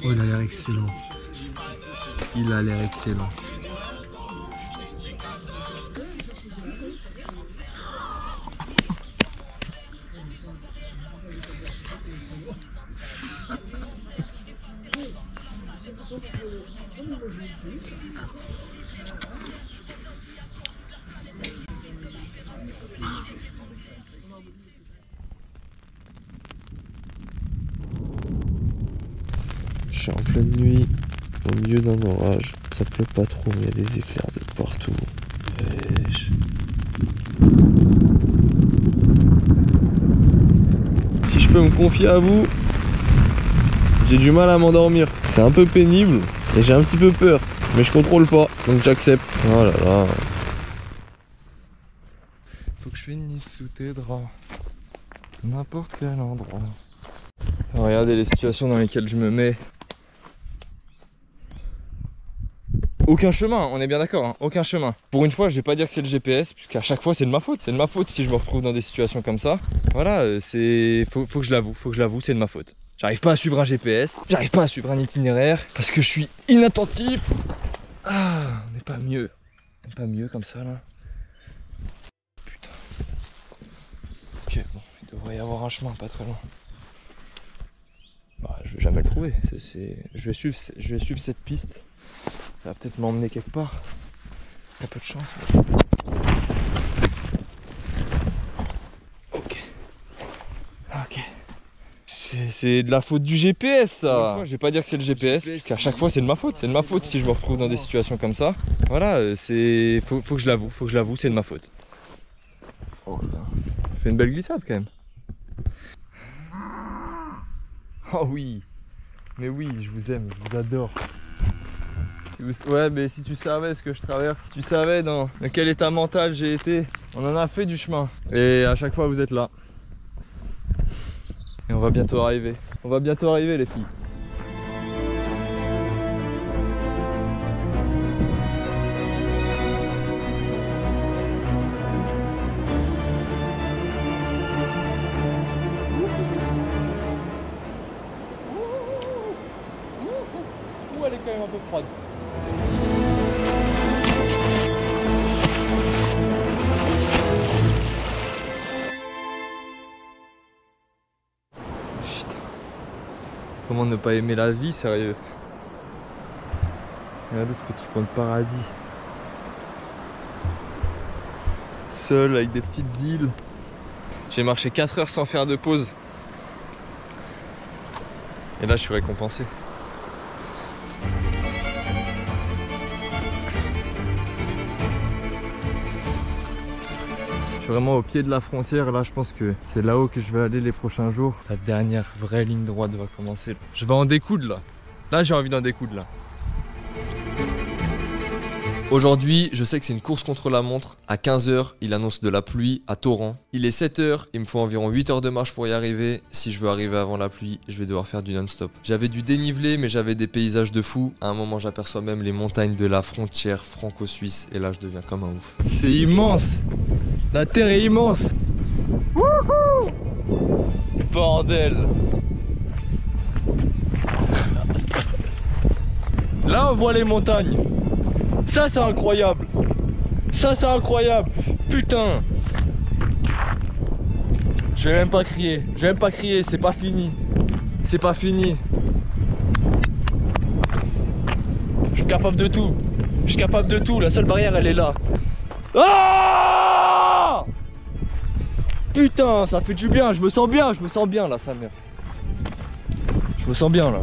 Oh, il a l'air excellent. Il a l'air excellent. Je suis en pleine nuit, au milieu d'un orage. Ça pleut pas trop, mais il y a des éclairs de partout. Si je peux me confier à vous, j'ai du mal à m'endormir. C'est un peu pénible, Et j'ai un petit peu peur, mais je contrôle pas, donc j'accepte. Oh là là. Faut que je finisse sous tes draps. N'importe quel endroit. Regardez les situations dans lesquelles je me mets. Aucun chemin, on est bien d'accord, hein, aucun chemin. Pour une fois, je vais pas dire que c'est le GPS, puisqu'à chaque fois c'est de ma faute. C'est de ma faute si je me retrouve dans des situations comme ça. Voilà, faut que je l'avoue, c'est de ma faute. J'arrive pas à suivre un GPS, j'arrive pas à suivre un itinéraire, parce que je suis inattentif. Ah, on n'est pas mieux. On n'est pas mieux comme ça là. Putain. Ok, bon, il devrait y avoir un chemin pas très loin. Bah, je vais jamais le trouver. Je vais suivre cette piste. Ça va peut-être m'emmener quelque part. Un peu de chance. Ok. Ok. C'est de la faute du GPS ça. Je vais pas dire que c'est le GPS, puisqu'à chaque fois c'est de ma faute. C'est de ma faute si je me retrouve dans des situations comme ça. Voilà, faut que je l'avoue, c'est de ma faute. Oh là. Fait une belle glissade quand même. Oh oui. Mais oui, je vous aime, je vous adore. Ouais, mais si tu savais ce que je traverse, tu savais dans quel état mental j'ai été, on en a fait du chemin. Et à chaque fois vous êtes là. Et on va bientôt arriver. On va bientôt arriver les filles. Ouh, elle est quand même un peu froide. Comment ne pas aimer la vie, sérieux? Regardez ce petit coin de paradis. Seul avec des petites îles. J'ai marché 4 heures sans faire de pause. Et là je suis récompensé. Je suis vraiment au pied de la frontière, là je pense que c'est là-haut que je vais aller les prochains jours. La dernière vraie ligne droite va commencer. Je vais en découdre là. Là j'ai envie d'en découdre là. Aujourd'hui, je sais que c'est une course contre la montre. À 15 h, il annonce de la pluie à torrent. Il est 7 h, il me faut environ 8 heures de marche pour y arriver. Si je veux arriver avant la pluie, je vais devoir faire du non-stop. J'avais du dénivelé, mais j'avais des paysages de fou. À un moment, j'aperçois même les montagnes de la frontière franco-suisse. Et là, je deviens comme un ouf. C'est immense! La terre est immense! Wouhou! Bordel! Là, on voit les montagnes. Ça c'est incroyable. Ça c'est incroyable. Putain. Je vais même pas crier. Je vais même pas crier, c'est pas fini. C'est pas fini. Je suis capable de tout. Je suis capable de tout. La seule barrière elle est là. Ah! Putain, ça fait du bien. Je me sens bien là, sa mère. Je me sens bien là.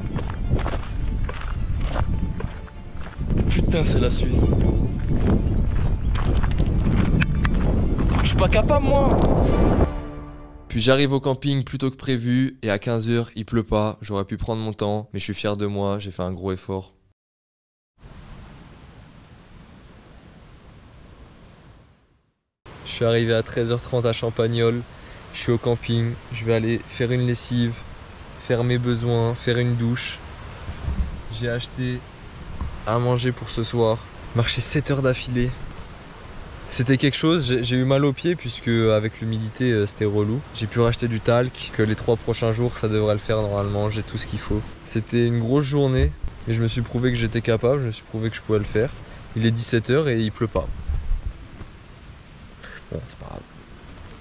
Putain, c'est la Suisse. Je suis pas capable, moi. Puis j'arrive au camping plus tôt que prévu et à 15 h, il pleut pas. J'aurais pu prendre mon temps, mais je suis fier de moi, j'ai fait un gros effort. Je suis arrivé à 13 h 30 à Champagnole. Je suis au camping, je vais aller faire une lessive, faire mes besoins, faire une douche. J'ai acheté à manger pour ce soir. Marcher 7 heures d'affilée. C'était quelque chose, j'ai eu mal aux pieds puisque avec l'humidité c'était relou. J'ai pu racheter du talc, que les 3 prochains jours ça devrait le faire normalement, j'ai tout ce qu'il faut. C'était une grosse journée, mais je me suis prouvé que j'étais capable, je me suis prouvé que je pouvais le faire. Il est 17 h et il pleut pas. Bon, c'est pas grave.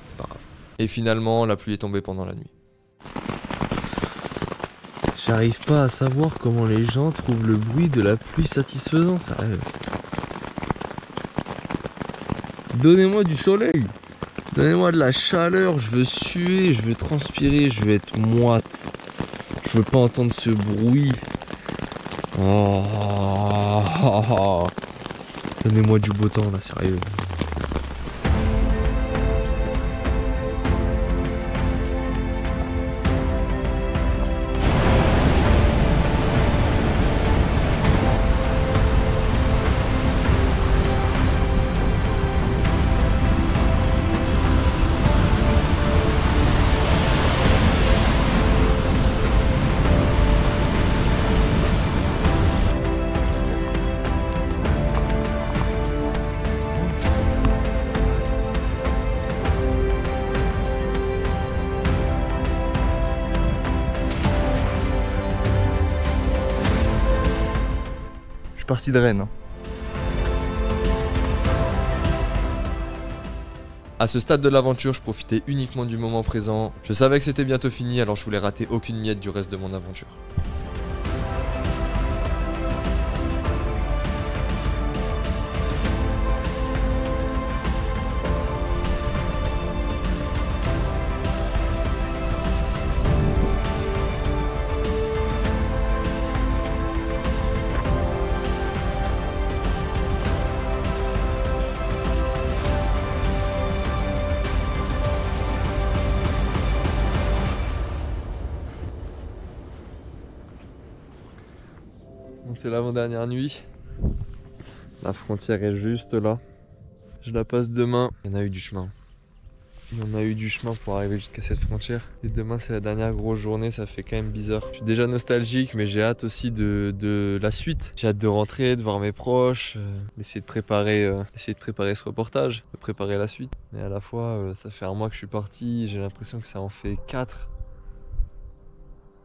C'est pas grave. Et finalement, la pluie est tombée pendant la nuit. J'arrive pas à savoir comment les gens trouvent le bruit de la pluie satisfaisant, sérieux. Donnez-moi du soleil, donnez-moi de la chaleur, je veux suer, je veux transpirer, je veux être moite. Je veux pas entendre ce bruit. Oh. Donnez-moi du beau temps là, sérieux. parti de Rennes. À ce stade de l'aventure, je profitais uniquement du moment présent. Je savais que c'était bientôt fini, alors je voulais rater aucune miette du reste de mon aventure. C'est l'avant-dernière nuit. La frontière est juste là. Je la passe demain. Il y en a eu du chemin. Il y en a eu du chemin pour arriver jusqu'à cette frontière. Et demain c'est la dernière grosse journée, ça fait quand même bizarre. Je suis déjà nostalgique, mais j'ai hâte aussi de la suite. J'ai hâte de rentrer, de voir mes proches, d'essayer de préparer ce reportage, de préparer la suite. Mais à la fois, ça fait un mois que je suis parti, j'ai l'impression que ça en fait 4.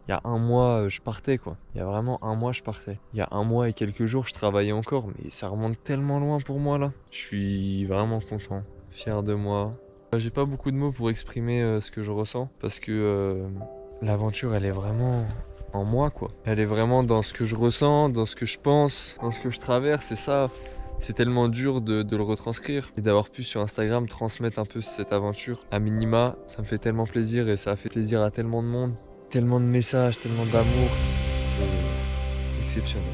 Il y a un mois, je partais quoi. Il y a vraiment un mois, je partais. Il y a un mois et quelques jours, je travaillais encore. Mais ça remonte tellement loin pour moi là. Je suis vraiment content, fier de moi. J'ai pas beaucoup de mots pour exprimer ce que je ressens. Parce que l'aventure, elle est vraiment en moi quoi. Elle est vraiment dans ce que je ressens, dans ce que je pense, dans ce que je traverse. Et ça, c'est tellement dur de le retranscrire. Et d'avoir pu sur Instagram transmettre un peu cette aventure. À minima, ça me fait tellement plaisir et ça a fait plaisir à tellement de monde. Tellement de messages, tellement d'amour, c'est exceptionnel.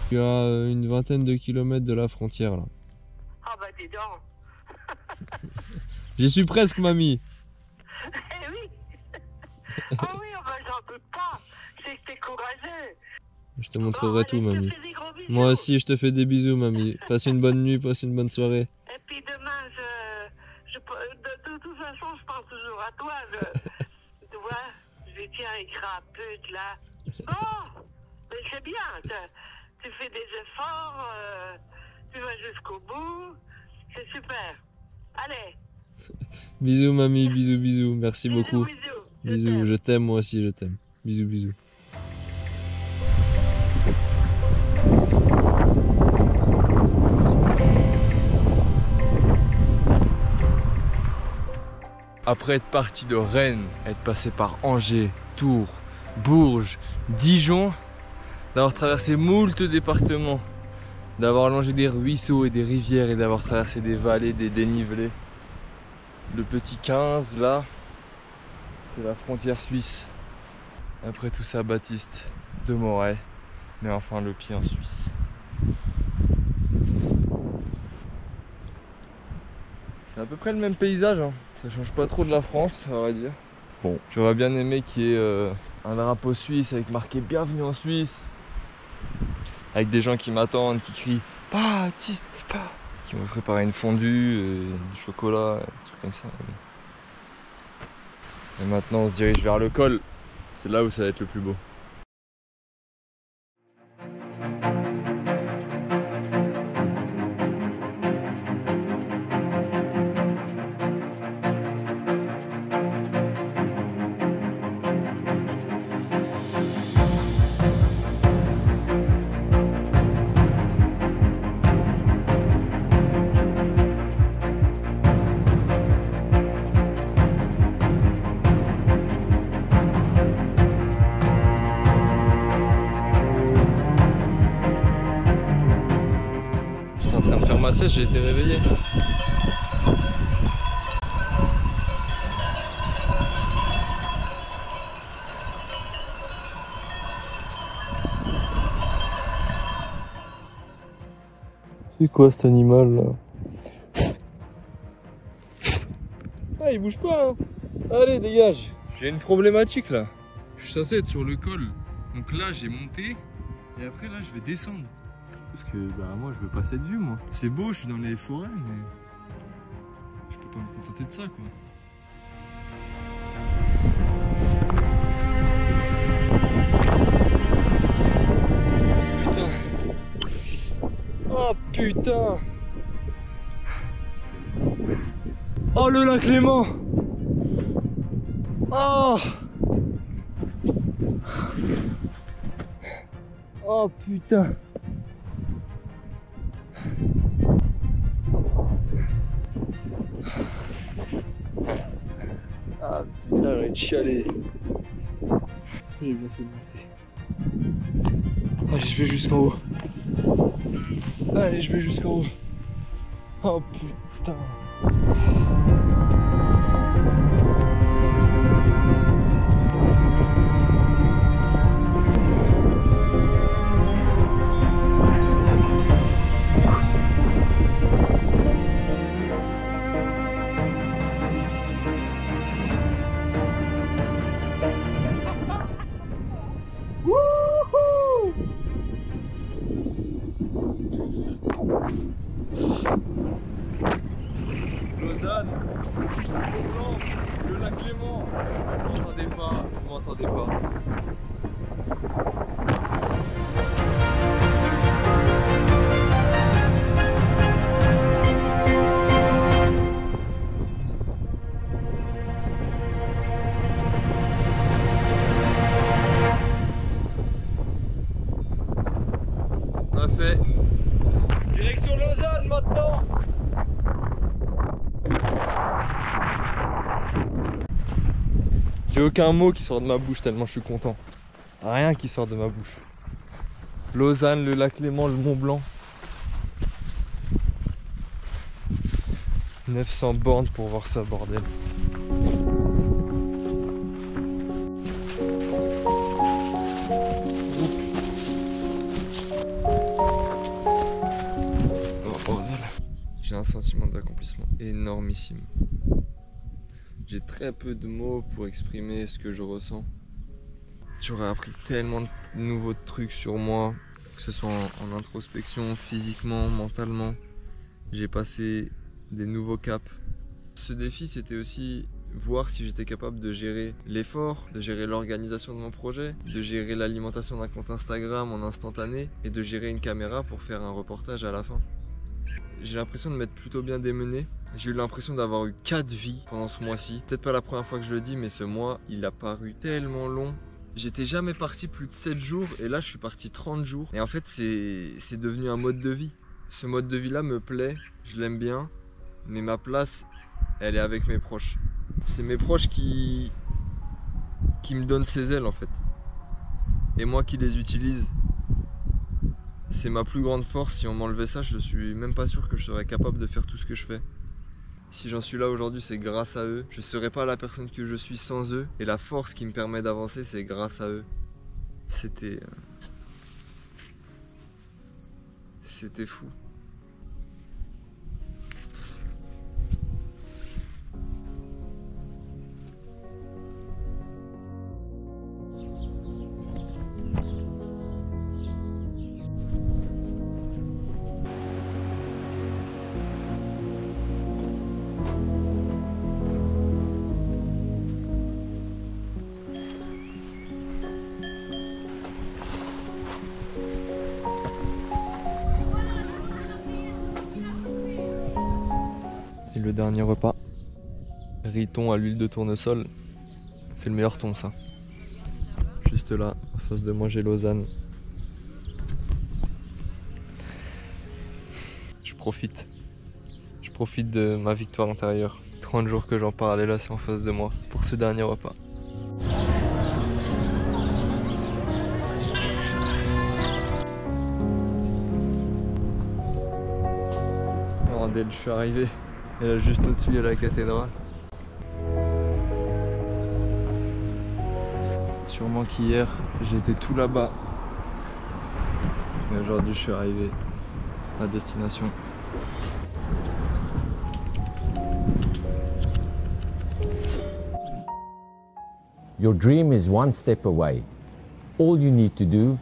Je suis à une vingtaine de kilomètres de la frontière là. Ah bah dis donc. J'y suis presque mamie. Eh oui. Ah oui, oh bah j'en doute pas. C'est que t'es courageux. Je te montrerai tout mamie. Je te fais des gros bisous. Moi aussi je te fais des bisous mamie. Passe une bonne nuit, passe une bonne soirée. Et puis demain, de toute façon, je pense toujours à toi. Tu vois, je dis tiens, il crapute là. Bon, mais c'est bien. Tu fais des efforts, tu vas jusqu'au bout. C'est super. Allez. Bisous mamie, bisous bisous. Merci beaucoup. Bisous. Bisous, je t'aime moi aussi, je t'aime. Bisous bisous. Après être parti de Rennes, être passé par Angers, Tours, Bourges, Dijon, d'avoir traversé moult départements, d'avoir longé des ruisseaux et des rivières et d'avoir traversé des vallées, des dénivelés. Le petit 15 là, c'est la frontière suisse. Après tout ça, Baptiste de Moret, mais enfin le pied en Suisse. C'est à peu près le même paysage, hein. Ça change pas trop de la France, on va dire. Bon, j'aurais bien aimé qu'il y ait un drapeau suisse avec marqué Bienvenue en Suisse. Avec des gens qui m'attendent, qui crient Baptiste, qui m'ont préparé une fondue, du chocolat, des trucs comme ça. Et maintenant on se dirige vers le col, c'est là où ça va être le plus beau. J'ai été réveillé. C'est quoi cet animal là? Ah, il bouge pas hein. Allez, dégage. J'ai une problématique là. Je suis censé être sur le col. Donc là j'ai monté et après là je vais descendre. Sauf que bah moi je veux pas cette vue moi. C'est beau, je suis dans les forêts mais je peux pas me contenter de ça quoi. Putain. Oh putain. Oh le lac Léman. Oh. Oh putain. chialer. J'ai bien fait de monter. Allez, je vais jusqu'en haut. Allez, je vais jusqu'en haut. Oh putain. Lausanne, le lac Léman. Vous m'entendez pas, vous m'entendez pas. On a fait direction Lausanne maintenant. J'ai aucun mot qui sort de ma bouche tellement je suis content. Rien qui sort de ma bouche. Lausanne, le lac Léman, le Mont Blanc. 900 bornes pour voir ça, bordel. Oh bordel. J'ai un sentiment d'accomplissement énormissime. J'ai très peu de mots pour exprimer ce que je ressens. J'aurais appris tellement de nouveaux trucs sur moi, que ce soit en introspection, physiquement, mentalement. J'ai passé des nouveaux caps. Ce défi, c'était aussi voir si j'étais capable de gérer l'effort, de gérer l'organisation de mon projet, de gérer l'alimentation d'un compte Instagram en instantané et de gérer une caméra pour faire un reportage à la fin. J'ai l'impression de m'être plutôt bien démené. J'ai eu l'impression d'avoir eu 4 vies pendant ce mois-ci. Peut-être pas la première fois que je le dis, mais ce mois, il a paru tellement long. J'étais jamais parti plus de 7 jours et là, je suis parti 30 jours. Et en fait, c'est devenu un mode de vie. Ce mode de vie-là me plaît, je l'aime bien, mais ma place, elle est avec mes proches. C'est mes proches qui me donnent ces ailes en fait. Et moi qui les utilise. C'est ma plus grande force. Si on m'enlevait ça, je suis même pas sûr que je serais capable de faire tout ce que je fais. Si j'en suis là aujourd'hui, c'est grâce à eux. Je serais pas la personne que je suis sans eux. Et la force qui me permet d'avancer, c'est grâce à eux. C'était fou. C'est le dernier repas. Riton à l'huile de tournesol. C'est le meilleur thon ça. Juste là, en face de moi j'ai Lausanne. Je profite. Je profite de ma victoire intérieure. 30 jours que j'en parle et là c'est en face de moi pour ce dernier repas. Bordel, je suis arrivé. Et là juste au-dessus il y a la cathédrale. Sûrement qu'hier j'étais tout là-bas. Et aujourd'hui je suis arrivé à destination. Your dream is one step away. All you need to do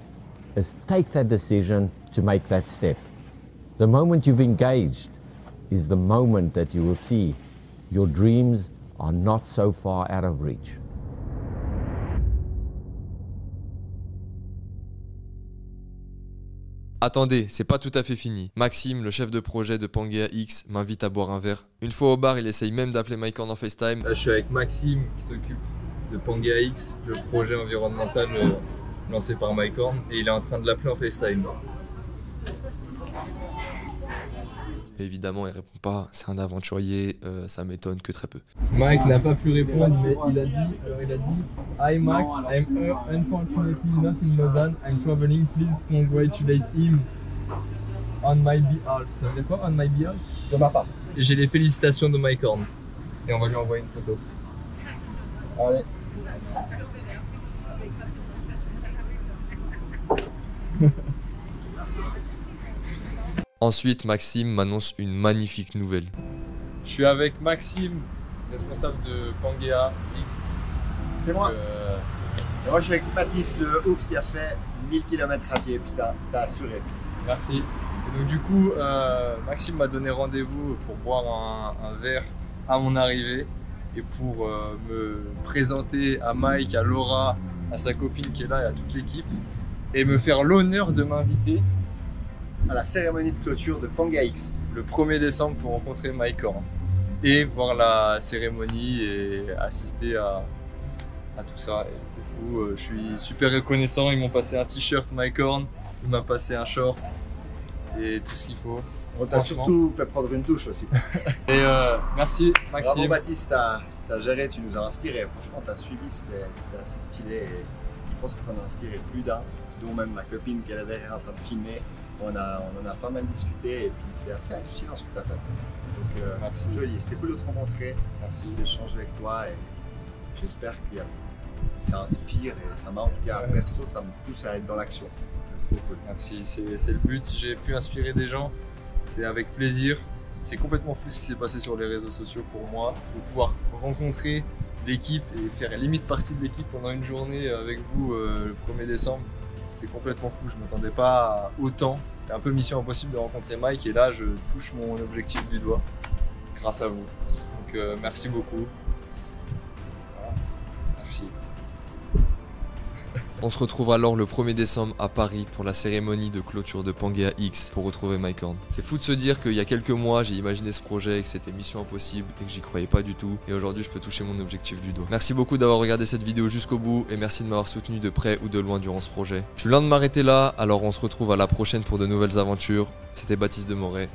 is take that decision to make that step. The moment you've engaged is the moment that you will see your dreams are not so far out of reach. Attendez, c'est pas tout à fait fini. Maxime, le chef de projet de Pangea X, m'invite à boire un verre. Une fois au bar, il essaye même d'appeler Mycorn en FaceTime. Là, je suis avec Maxime qui s'occupe de Pangea X, le projet environnemental lancé par Mycorn, et il est en train de l'appeler en FaceTime. Et évidemment, il répond pas, c'est un aventurier, ça m'étonne que très peu. Mike n'a pas pu répondre, mais il a dit Hi Max, I'm unfortunately not in Lausanne, I'm traveling, please congratulate him on my behalf. Ça veut dire quoi, on my behalf? De ma part. J'ai les félicitations de Mike Horn. Et on va lui envoyer une photo. Allez. Ensuite, Maxime m'annonce une magnifique nouvelle. Je suis avec Maxime, responsable de Pangea X. C'est moi. Et moi je suis avec Mathis, le ouf qui a fait 1000 km à pied. Putain, t'as assuré. Merci. Et donc du coup, Maxime m'a donné rendez-vous pour boire un verre à mon arrivée et pour me présenter à Mike, à Laura, à sa copine qui est là et à toute l'équipe et me faire l'honneur de m'inviter à la cérémonie de clôture de Pangea X le 1er décembre pour rencontrer Mike Horn et voir la cérémonie et assister à tout ça. Et c'est fou, je suis super reconnaissant. Ils m'ont passé un t-shirt Mike Horn, il m'a passé un short et tout ce qu'il faut. On t'a surtout fait prendre une douche aussi. Et merci Maxime. Bravo Baptiste, t'as géré, tu nous as inspiré. Franchement, t'as suivi, c'était assez stylé. Et je pense que t'en as inspiré plus d'un, dont même ma copine qui est là derrière en train de filmer. On en a pas mal discuté et puis c'est assez hallucinant ce que tu as fait. Donc merci. Joli, c'était cool de te rencontrer, merci d'échanger avec toi et j'espère que ça inspire et ça m'a en tout cas perso, ça me pousse à être dans l'action. Trop cool. Merci, c'est le but. Si j'ai pu inspirer des gens, c'est avec plaisir. C'est complètement fou ce qui s'est passé sur les réseaux sociaux pour moi, de pouvoir rencontrer l'équipe et faire limite partie de l'équipe pendant une journée avec vous le 1er décembre. C'est complètement fou, je ne m'attendais pas à autant. C'était un peu mission impossible de rencontrer Mike et là je touche mon objectif du doigt grâce à vous. Donc merci beaucoup. Voilà. Merci. On se retrouve alors le 1er décembre à Paris pour la cérémonie de clôture de Pangea X pour retrouver Mike Horn. C'est fou de se dire qu'il y a quelques mois j'ai imaginé ce projet et que c'était mission impossible et que j'y croyais pas du tout. Et aujourd'hui je peux toucher mon objectif du doigt. Merci beaucoup d'avoir regardé cette vidéo jusqu'au bout et merci de m'avoir soutenu de près ou de loin durant ce projet. Je suis loin de m'arrêter là, alors on se retrouve à la prochaine pour de nouvelles aventures. C'était Baptiste Demoret.